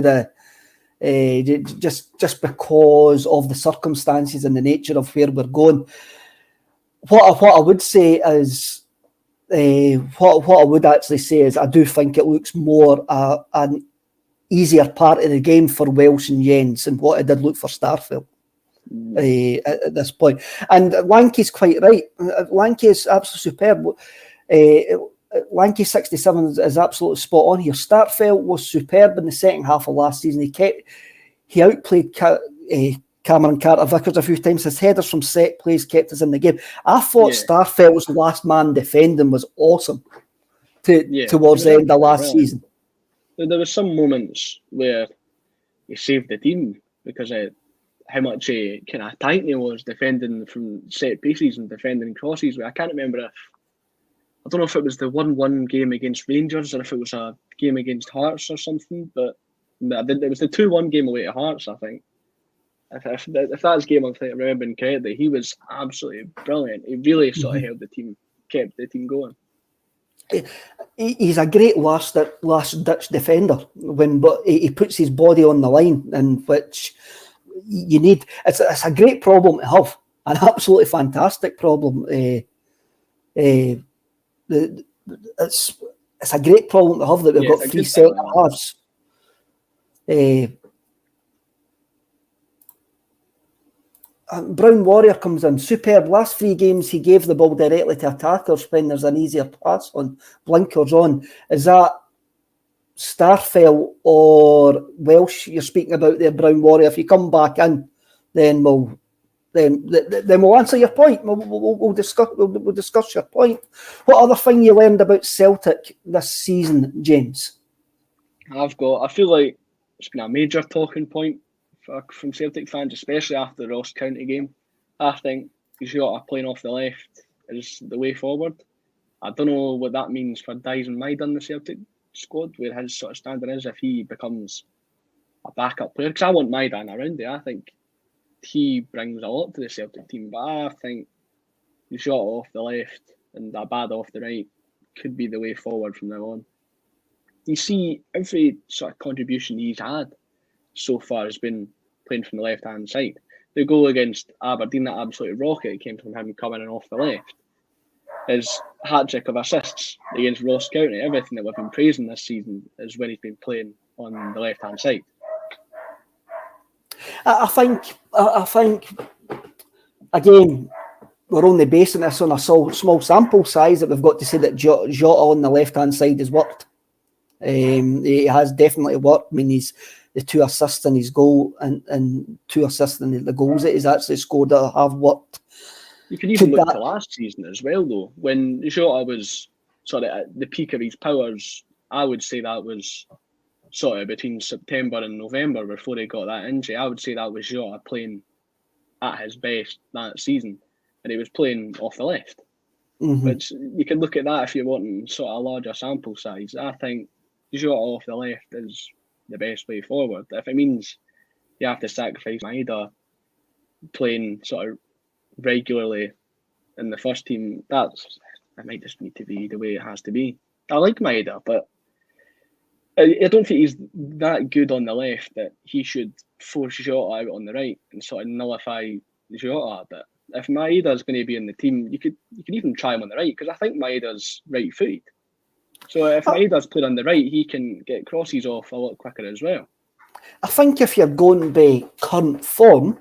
the just because of the circumstances and the nature of where we're going. What I would say is, what I would actually say is, I do think it looks more an easier part of the game for Welsh and Jens than what it did look for Starfelt at this point. And Lanky's quite right. Lanky is absolutely superb. Lanky 67 is absolutely spot on here. Starfelt was superb in the second half of last season. He outplayed Cameron Carter-Vickers a few times. His headers from set plays kept us in the game. I thought Starfelt's last man defending was awesome towards the end of last season. There were some moments where he saved the team because of how much kind of tight he was defending from set pieces and defending crosses. I can't remember I don't know if it was the 1-1 game against Rangers or if it was a game against Hearts or something, but it was the 2-1 game away to Hearts, I think. If that's game I'm remembering correctly, he was absolutely brilliant. He really sort of held the team, kept the team going. He's a great last ditch defender but he puts his body on the line, in which you need. It's a great problem to have, an absolutely fantastic problem. It's a great problem to have that we've got three centre halves. Brown Warrior comes in, superb. Last 3 games he gave the ball directly to attackers when there's an easier pass on, blinkers on. Is that Starfelt or Welsh you're speaking about there, Brown Warrior? If you come back in, then we'll answer your point. We'll discuss your point. What other thing you learned about Celtic this season, James? I feel like it's been a major talking point from Celtic fans, especially after the Ross County game. I think Jota playing off the left is the way forward. I don't know what that means for Dyson Maida in the Celtic squad, where his sort of standing is if he becomes a backup player. Because I want Maida in around there. I think he brings a lot to the Celtic team, but I think Jota off the left and Abada off the right could be the way forward from now on. You see, every sort of contribution he's had so far has been playing from the left-hand side. The goal against Aberdeen, that absolute rocket, came from him coming in off the left. His hat-trick of assists against Ross County, everything that we've been praising this season is when he's been playing on the left-hand side. I think again, we're only basing this on a small sample size that we've got to say that Jota on the left-hand side has worked. He has definitely worked. I mean, he's the 2 assists in his goal and 2 assists in the goals that he's actually scored that have worked. You can even look to last season as well, though. When Jota was sort of at the peak of his powers, I would say that was sort of between September and November before he got that injury. I would say that was Jota playing at his best that season, and he was playing off the left. Mm-hmm. Which you can look at that if you're wanting sort of a larger sample size. I think Jota off the left is the best way forward. If it means you have to sacrifice Maeda playing sort of regularly in the first team, that might just need to be the way it has to be. I like Maeda, but I don't think he's that good on the left that he should force Jota out on the right and sort of nullify Jota a bit. If Maeda's going to be in the team, you could even try him on the right, because I think Maeda's right-footed. So if Maeda's played on the right, he can get crosses off a lot quicker as well. I think if you're going by current form,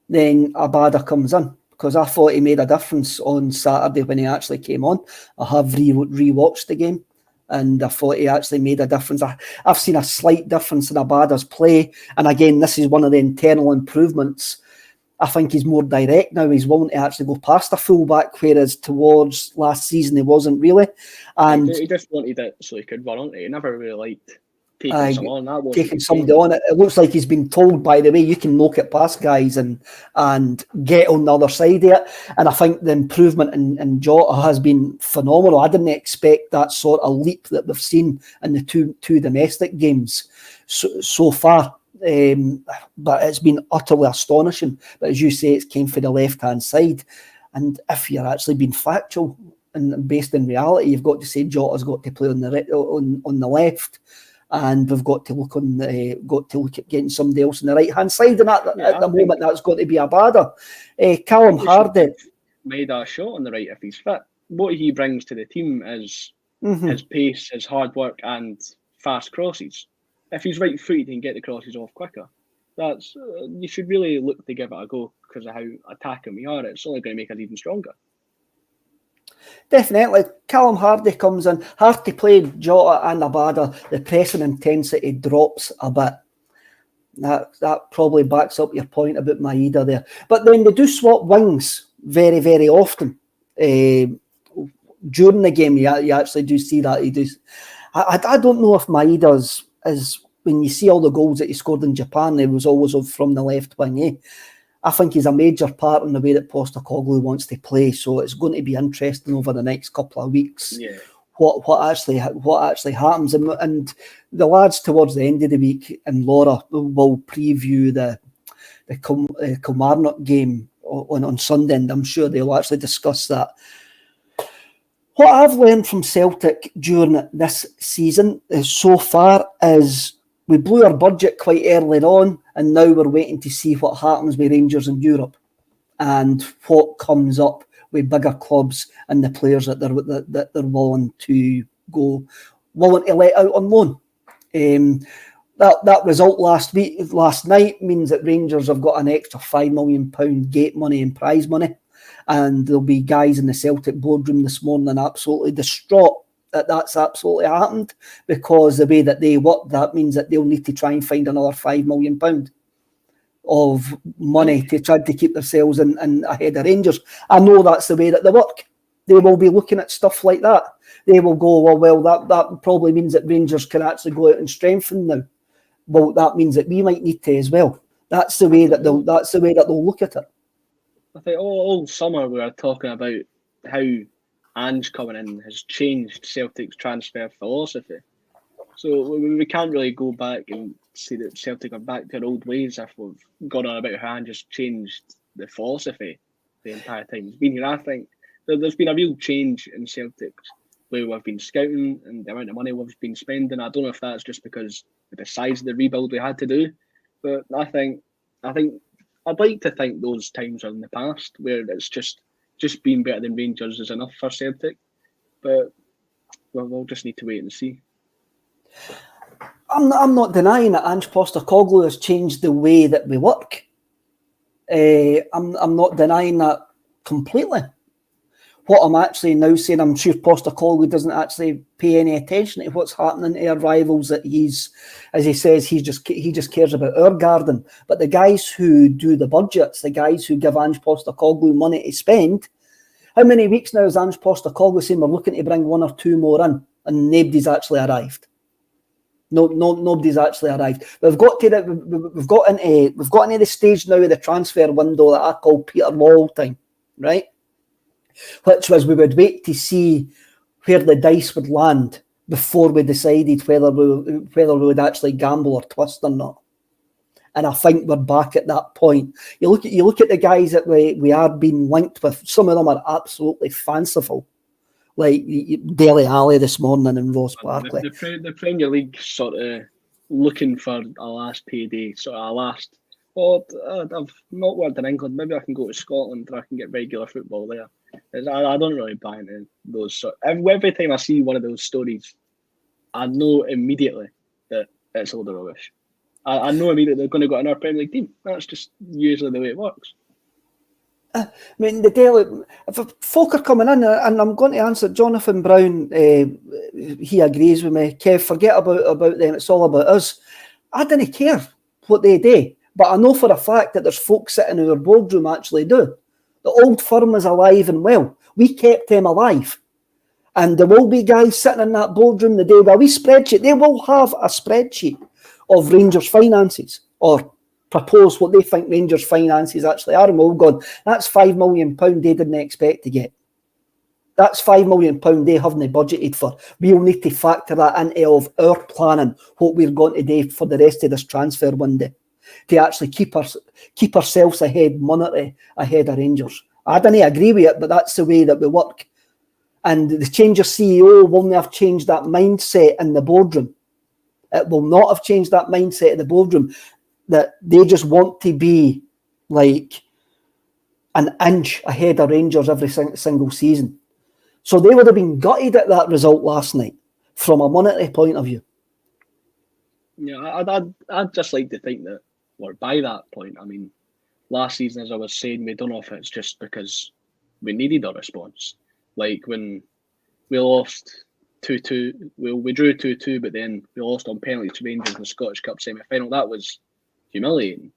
then Abada comes in, because I thought he made a difference on Saturday when he actually came on. I have re-watched the game, and I thought he actually made a difference. I've seen a slight difference in Abada's play, and again, this is one of the internal improvements. I think he's more direct now. He's willing to actually go past a fullback, whereas towards last season he wasn't really. And he just wanted it so he could run on it. He never really liked taking someone on. Taking somebody on it. It looks like he's been told, by the way, you can look at past guys and get on the other side of it. And I think the improvement in Jota has been phenomenal. I didn't expect that sort of leap that we've seen in the two domestic games so far. But it's been utterly astonishing. But as you say, it came for the left-hand side. And if you're actually being factual and based in reality, you've got to say Jota's got to play on the left, and we've got to look at getting somebody else on the right-hand side. And at the moment, that's got to be Abada. Callum Harding made a shot on the right if he's fit. What he brings to the team is his pace, his hard work, and fast crosses. If he's right-footed, he can get the crosses off quicker. That's you should really look to give it a go, because of how attacking we are. It's only going to make us even stronger. Definitely. Callum Hardie comes in. Hard to play Jota and Abada. The pressing intensity drops a bit. That probably backs up your point about Maeda there. But then they do swap wings very, very often. During the game, you actually do see that. He does. I don't know if Maeda's is, when you see all the goals that he scored in Japan, he was always from the left wing. I think he's a major part in the way that Postecoglou wants to play. So it's going to be interesting over the next couple of weeks what actually happens. And the lads towards the end of the week in Laura will preview the Kilmarnock game on Sunday, and I'm sure they'll actually discuss that. What I've learned from Celtic during this season so far is we blew our budget quite early on, and now we're waiting to see what happens with Rangers in Europe and what comes up with bigger clubs and the players that they're willing to let out on loan. That result last night means that Rangers have got an extra £5 million gate money and prize money. And there'll be guys in the Celtic boardroom this morning absolutely distraught that that's absolutely happened, because the way that they work, that means that they'll need to try and find another £5 million of money to try to keep themselves in ahead of Rangers. I know that's the way that they work. They will be looking at stuff like that. They will go, well, that probably means that Rangers can actually go out and strengthen now. Well, that means that we might need to as well. That's the way that they'll look at it. I think all summer we were talking about how Ange coming in has changed Celtic's transfer philosophy. So we can't really go back and say that Celtic are back to their old ways if we've gone on about how Ange has changed the philosophy the entire time he's been here. I think there's been a real change in Celtic's way we've been scouting and the amount of money we've been spending. I don't know if that's just because of the size of the rebuild we had to do, but I think I'd like to think those times are in the past where it's just being better than Rangers is enough for Celtic. But we'll just need to wait and see. I'm not denying that Ange Postecoglou has changed the way that we work. I'm not denying that completely. What I'm actually now saying, I'm sure Postecoglou doesn't actually pay any attention to what's happening to our rivals, that he's, as he says, he just cares about our garden. But the guys who do the budgets, the guys who give Ange Postecoglou money to spend, how many weeks now is Ange Postecoglou saying we're looking to bring one or two more in, and nobody's actually arrived? Nobody's actually arrived. We've got into the stage now of the transfer window that I call Peter Lawwell time, right? Which was we would wait to see where the dice would land before we decided whether we would actually gamble or twist or not. And I think we're back at that point. You look at the guys that we are being linked with. Some of them are absolutely fanciful, like Dele Alli this morning and Ross Barkley. The Premier League sort of looking for a last payday, sort of a last. Oh, I've not worked in England. Maybe I can go to Scotland where I can get regular football there. I don't really buy into those. Every time I see one of those stories, I know immediately that it's a load of rubbish. I know immediately they're going to go in our Premier League team. That's just usually the way it works. I mean, the Daily, if folk are coming in, and I'm going to answer Jonathan Brown, he agrees with me. Kev, forget about them, it's all about us. I didn't care what they do, but I know for a fact that there's folk sitting in our boardroom actually do. The old firm is alive and well. We kept them alive. And there will be guys sitting in that boardroom the day with a spreadsheet. They will have a spreadsheet of Rangers finances, or propose what they think Rangers finances actually are. And we'll go, that's £5 million they didn't expect to get. That's £5 million they haven't budgeted for. We'll need to factor that into of our planning, what we're going to do for the rest of this transfer window, to actually keep ourselves ahead, monetary ahead of Rangers. I don't agree with it, but that's the way that we work. And the change of CEO will not have changed that mindset in the boardroom. It will not have changed that mindset in the boardroom, that they just want to be like an inch ahead of Rangers every single season. So they would have been gutted at that result last night from a monetary point of view. Yeah, I'd just like to think that we're by that point. I mean, last season, as I was saying, we don't know if it's just because we needed a response. Like when we lost 2-2, we drew 2-2, but then we lost on penalties to Rangers in the Scottish Cup semi-final. That was humiliating.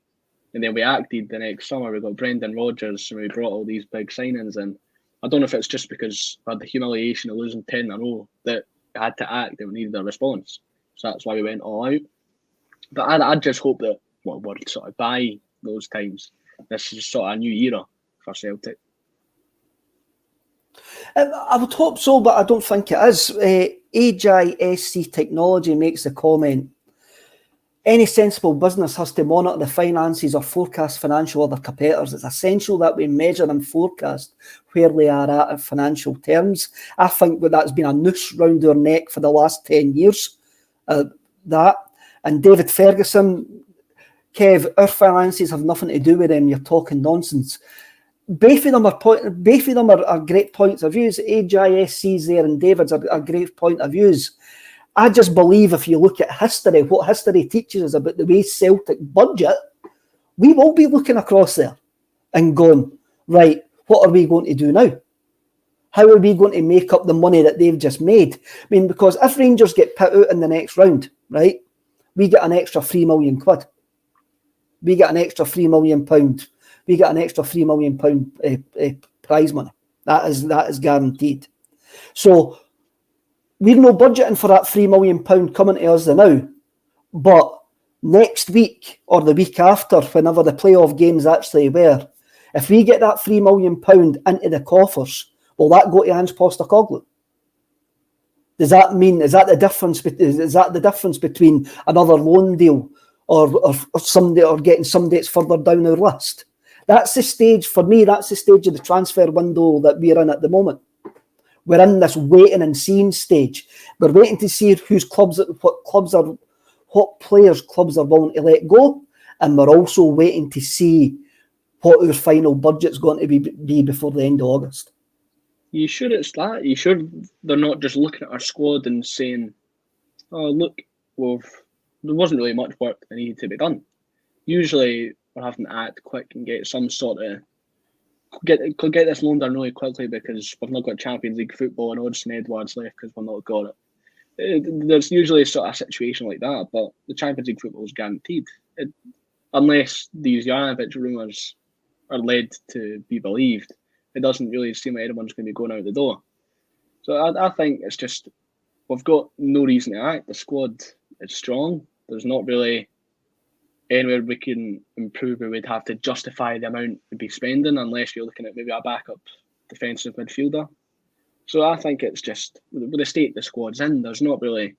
And then we acted the next summer. We got Brendan Rodgers, and we brought all these big signings in. I don't know if it's just because we had the humiliation of losing 10 in a row that we had to act and we needed a response. So that's why we went all out. But I just hope that we're sort of by those times. This is sort of a new era for Celtic. I would hope so, but I don't think it is. AGISC Technology makes the comment, any sensible business has to monitor the finances or forecast financial of their competitors. It's essential that we measure and forecast where they are at in financial terms. I think that that's been a noose round our neck for the last 10 years. That. And David Ferguson, Kev, our finances have nothing to do with them. You're talking nonsense. Both of them are great points of views. AGISC's there and David's are great point of views. I just believe if you look at history, what history teaches us about the way Celtic budget, we will be looking across there and going, right, what are we going to do now? How are we going to make up the money that they've just made? I mean, because if Rangers get put out in the next round, right, we get an extra £3 million. We get an extra £3 million. We get an extra £3 million prize money. That is guaranteed. So we're no budgeting for that £3 million coming to us now. But next week or the week after, whenever the playoff games actually were, if we get that £3 million into the coffers, will that go to Ange Postecoglou? Is that the difference between another loan deal or somebody, or getting somebody that's further down our list? That's the stage, for me, that's the stage of the transfer window that we're in at the moment. We're in this waiting and seeing stage. We're waiting to see what players clubs are willing to let go, and we're also waiting to see what our final budget's going to be before the end of August. You sure it's that? You sure they're not just looking at our squad and saying, "Oh, look, there wasn't really much work that needed to be done." Usually, we're having to act quick and get some sort of could get this loaned done really quickly because we've not got Champions League football and Odsonne Edouard's left because we've not got it. There's usually sort of a situation like that, but the Champions League football is guaranteed. Unless these Juranovic rumours are led to be believed, it doesn't really seem like anyone's going to be going out the door. So I think it's just, we've got no reason to act. The squad is strong. There's not really anywhere we can improve where we'd have to justify the amount we'd be spending unless you're looking at maybe a backup defensive midfielder. So I think it's just, with the state the squad's in, there's not really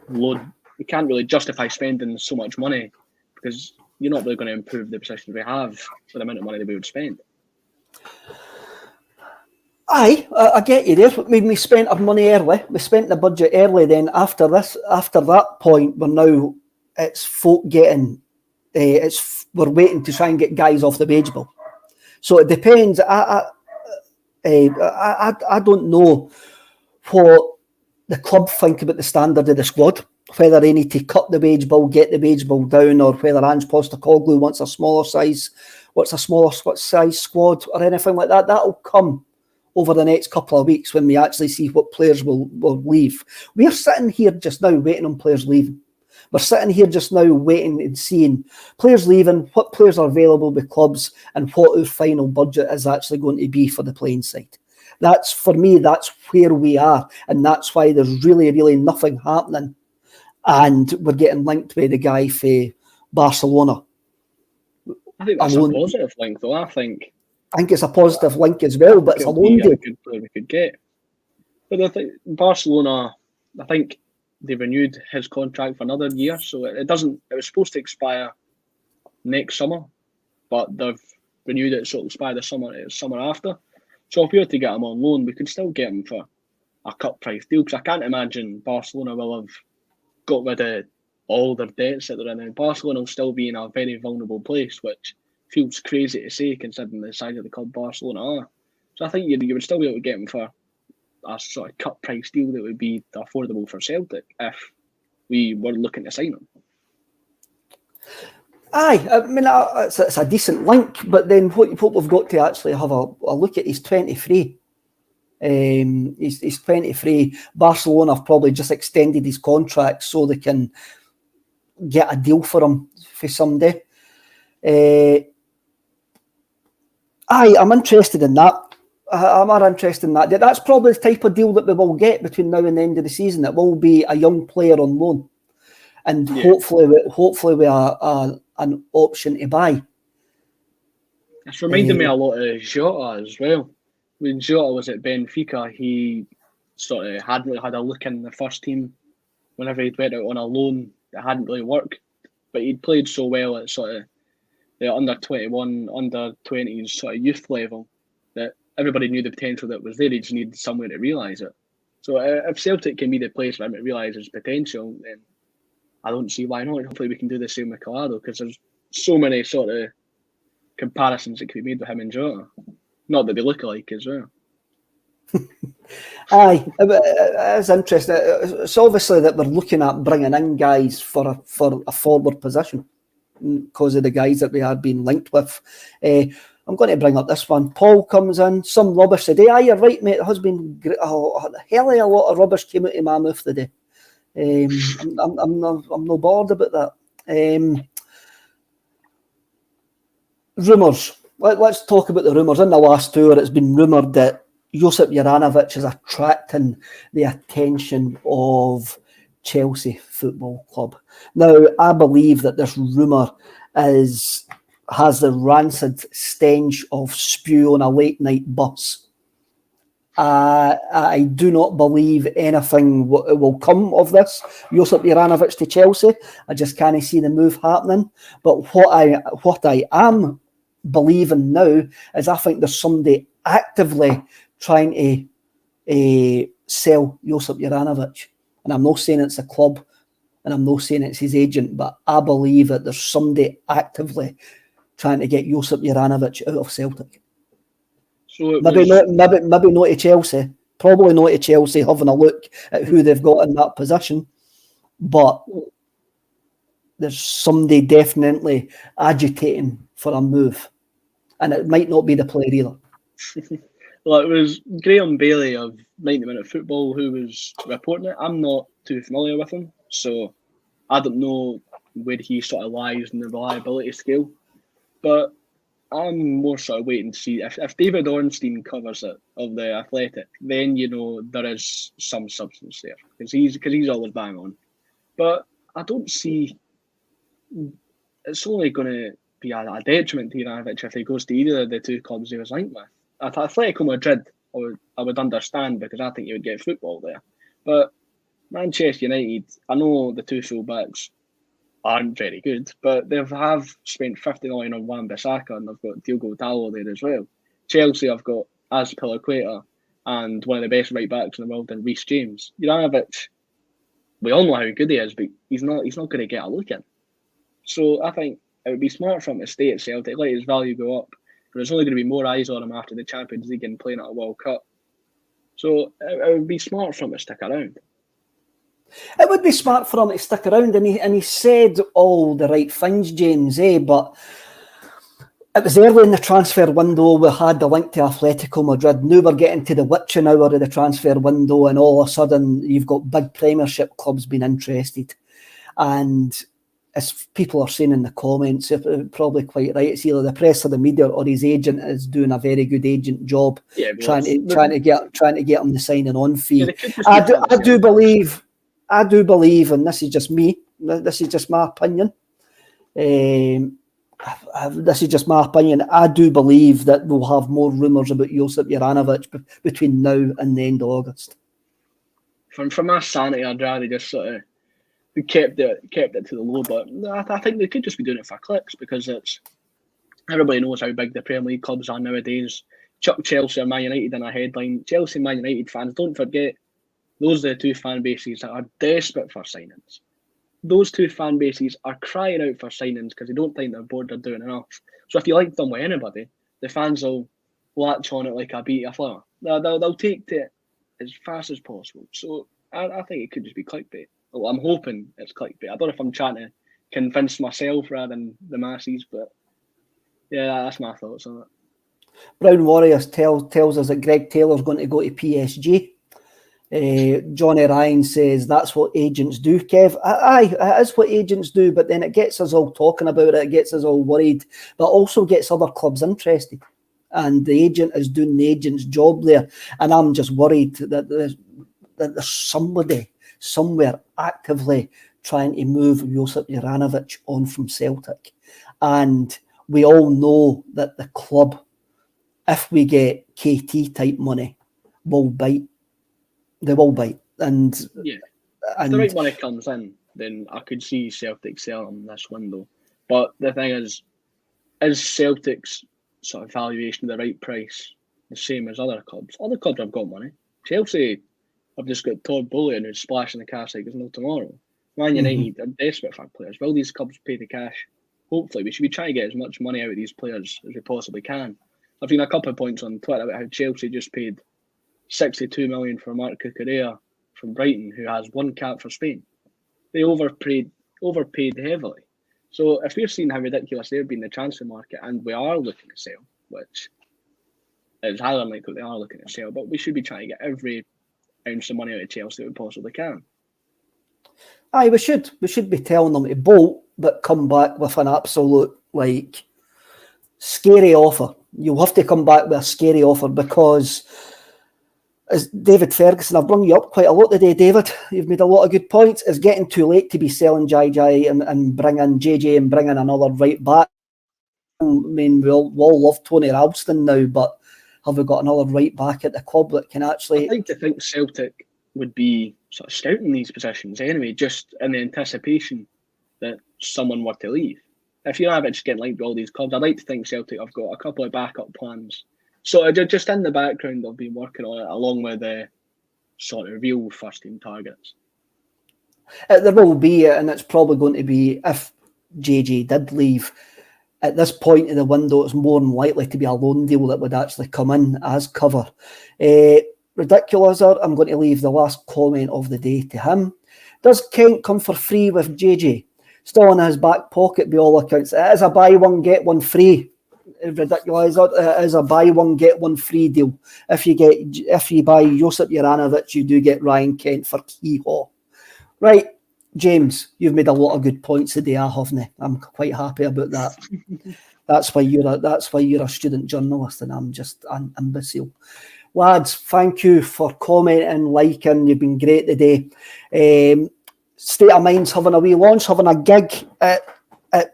we can't really justify spending so much money because you're not really going to improve the position we have with the amount of money that we would spend. Aye, I get you there. We spent our money early. We spent the budget early. Then after that point, it's folk getting. We're waiting to try and get guys off the wage bill. So it depends. I don't know what the club think about the standard of the squad. Whether they need to cut the wage bill, get the wage bill down, or whether Ange Postecoglou wants a smaller size squad or anything like that. That'll come over the next couple of weeks when we actually see what players will leave. We're sitting here just now waiting on players leaving. We're sitting here just now waiting and seeing players leaving, what players are available with clubs, and what our final budget is actually going to be for the playing side. For me, that's where we are, and that's why there's really, really nothing happening. And we're getting linked with the guy for Barcelona. I think that's a positive link, though. I think it's a positive link as well, but it's a loan deal. Good player we could get. But I think Barcelona, I think they renewed his contract for another year, so it was supposed to expire next summer, but they've renewed it, so it'll expire the summer after. So if we were to get him on loan, we could still get him for a cut price deal, because I can't imagine Barcelona will have got rid of all their debts that they're in, and Barcelona will still be in a very vulnerable place, which feels crazy to say considering the size of the club Barcelona are. So I think you would still be able to get him for a sort of cut price deal that would be affordable for Celtic if we were looking to sign him. Aye, I mean, it's a decent link, but then what we've got to actually have a look at, he's 23. He's 23. Barcelona have probably just extended his contract so they can get a deal for him for someday. I'm interested in that. I'm more interested in that. That's probably the type of deal that we will get between now and the end of the season. It will be a young player on loan, and hopefully with an option to buy. It's reminding me a lot of Jota as well. When Jota was at Benfica, he sort of hadn't really had a look in the first team. Whenever he'd went out on a loan, it hadn't really worked. But he'd played so well at sort of the under 21, under 20s sort of youth level that everybody knew the potential that was there. He just needed somewhere to realise it. So if Celtic can be the place for him to realise his potential, then I don't see why not. Hopefully we can do the same with Collado, because there's so many sort of comparisons that could be made with him and Jota. Not that they look alike as well. Aye, it's interesting. It's obviously that we're looking at bringing in guys for a forward position because of the guys that we are being linked with. I'm going to bring up this one. Paul comes in, some rubbish today. Aye, you're right, mate. There has been a hell of a lot of rubbish came out of my mouth today. I'm no bored about that. Rumours. Let's talk about the rumours. In the last tour, it's been rumoured that Josip Juranovic is attracting the attention of Chelsea Football Club. Now, I believe that this rumour has the rancid stench of spew on a late night bus. I do not believe anything will come of this. Josip Juranovic to Chelsea. I just can't see the move happening. But what I am believing now is I think there's somebody actively trying to sell Josip Juranovic. And I'm not saying it's a club, and I'm not saying it's his agent, but I believe that there's somebody actively trying to get Josip Juranovic out of Celtic. So maybe not to Chelsea, probably not to Chelsea, having a look at who they've got in that position, but there's somebody definitely agitating for a move. And it might not be the player either. Well, it was Graham Bailey of 90 Minute Football who was reporting it. I'm not too familiar with him, so I don't know where he sort of lies in the reliability scale. But I'm more sort of waiting to see if David Ornstein covers it of the Athletic, then there is some substance there because he's always bang on. But I don't see it's only going to be a detriment to Ivanovic if he goes to either of the two clubs he was linked with. At Atletico Madrid, I would understand because I think he would get football there. But Manchester United, I know the two full-backs aren't very good, but they have spent 50 million on Wan-Bissaka and they've got Diogo Dalot there as well. Chelsea have got Azpilicueta and one of the best right-backs in the world in Reece James. Juranovic, we all know how good he is, but he's not going to get a look in. So I think it would be smart for him to stay at Celtic, let his value go up. There's only going to be more eyes on him after the Champions League and playing at a World Cup. So it would be smart for him to stick around. It would be smart for him to stick around, and he said all the right things, James, but it was early in the transfer window. We had the link to Atletico Madrid. Now we're getting to the witching hour of the transfer window, and all of a sudden you've got big Premiership clubs being interested. And as people are saying in the comments, probably quite right, it's either the press or the media or his agent is doing a very good agent job, trying to get him the signing on fee. I do believe, and this is just me. This is just my opinion. This is just my opinion. I do believe that we'll have more rumours about Josip Juranovic between now and the end of August. From my sanity, I'd rather just sort of kept it to the low, but I think they could just be doing it for clicks because everybody knows how big the Premier League clubs are nowadays. Chuck Chelsea or Man United in a headline. Chelsea and Man United fans, don't forget, those are the two fan bases that are desperate for signings. Those two fan bases are crying out for signings because they don't think their board are doing enough. So if you like them with anybody, the fans will latch on it like a bee to a flower. They'll take to it as fast as possible. So I think it could just be clickbait. Well, I'm hoping it's clickbait. I don't know if I'm trying to convince myself rather than the masses, but yeah, that's my thoughts on it. Brown Warriors tells us that Greg Taylor's going to go to PSG. Johnny Ryan says that's what agents do, Kev. Aye, it is what agents do, but then it gets us all talking about it gets us all worried, but also gets other clubs interested. And the agent is doing the agent's job there. And I'm just worried that there's somebody somewhere actively trying to move Josip Juranovic on from Celtic. And we all know that the club, if we get KT type money, will bite. They will bite. And if the right money comes in, then I could see Celtic selling this window. But the thing is Celtic's sort of valuation the right price the same as other clubs? Other clubs have got money. Chelsea have just got Todd Bulletin who's splashing the cash like there's no tomorrow. Man United are desperate for players. Will these clubs pay the cash? Hopefully. We should be trying to get as much money out of these players as we possibly can. I've seen a couple of points on Twitter about how Chelsea just paid 62 million for Marc Cucurella from Brighton, who has one cap for Spain. They overpaid heavily. So if we're seeing how ridiculous they've been in the transfer market, and we are looking to sell, which is highly unlikely they are looking to sell, but we should be trying to get every ounce of money out of Chelsea that we possibly can. Aye, we should be telling them to bolt, but come back with an absolute scary offer. You'll have to come back with a scary offer because, as David Ferguson, I've brung you up quite a lot today, David. You've made a lot of good points. It's getting too late to be selling JJ and bring in JJ and bring in another right back. I mean, we all love Tony Ralston now, but have we got another right back at the club that can actually... I like to think Celtic would be sort of scouting these positions anyway, just in the anticipation that someone were to leave. If you have it just getting linked with all these clubs, I'd like to think Celtic have got a couple of backup plans. So just in the background, they've been working on it along with the sort of real first team targets. There will be, and it's probably going to be, if JJ did leave, at this point in the window, it's more than likely to be a loan deal that would actually come in as cover. Ridiculous, I'm going to leave the last comment of the day to him. Does Kent come for free with JJ? Still in his back pocket by all accounts. It is a buy one, get one free. ridiculous. It is a buy one get one free deal. If you buy Josip Juranovic, you do get Ryan Kent for Kehoe. Right, James, you've made a lot of good points today, haven't you? I'm quite happy about that. That's why you're a student journalist, and I'm just an imbecile. Lads, thank you for commenting, liking. You've been great today. State of Mind's having a wee launch, having a gig at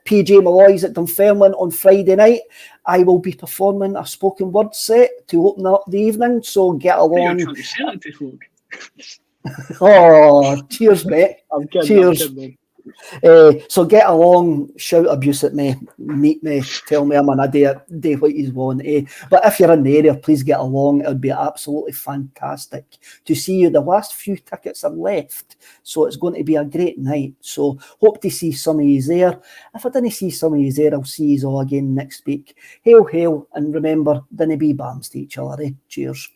PJ Malloy's at Dunfermline on Friday night. I will be performing a spoken word set to open up the evening, so get along. Oh, cheers, mate. I'm kidding. Cheers. I'm kidding. So get along, shout abuse at me, meet me, tell me I'm an idiot, do what you want. But if you're in the area, please get along. It would be absolutely fantastic to see you. The last few tickets are left, so it's going to be a great night. So hope to see some of you there. If I didn't see some of you there, I'll see you all again next week. Hail, hail, and remember, dinna be bams to each other. Cheers.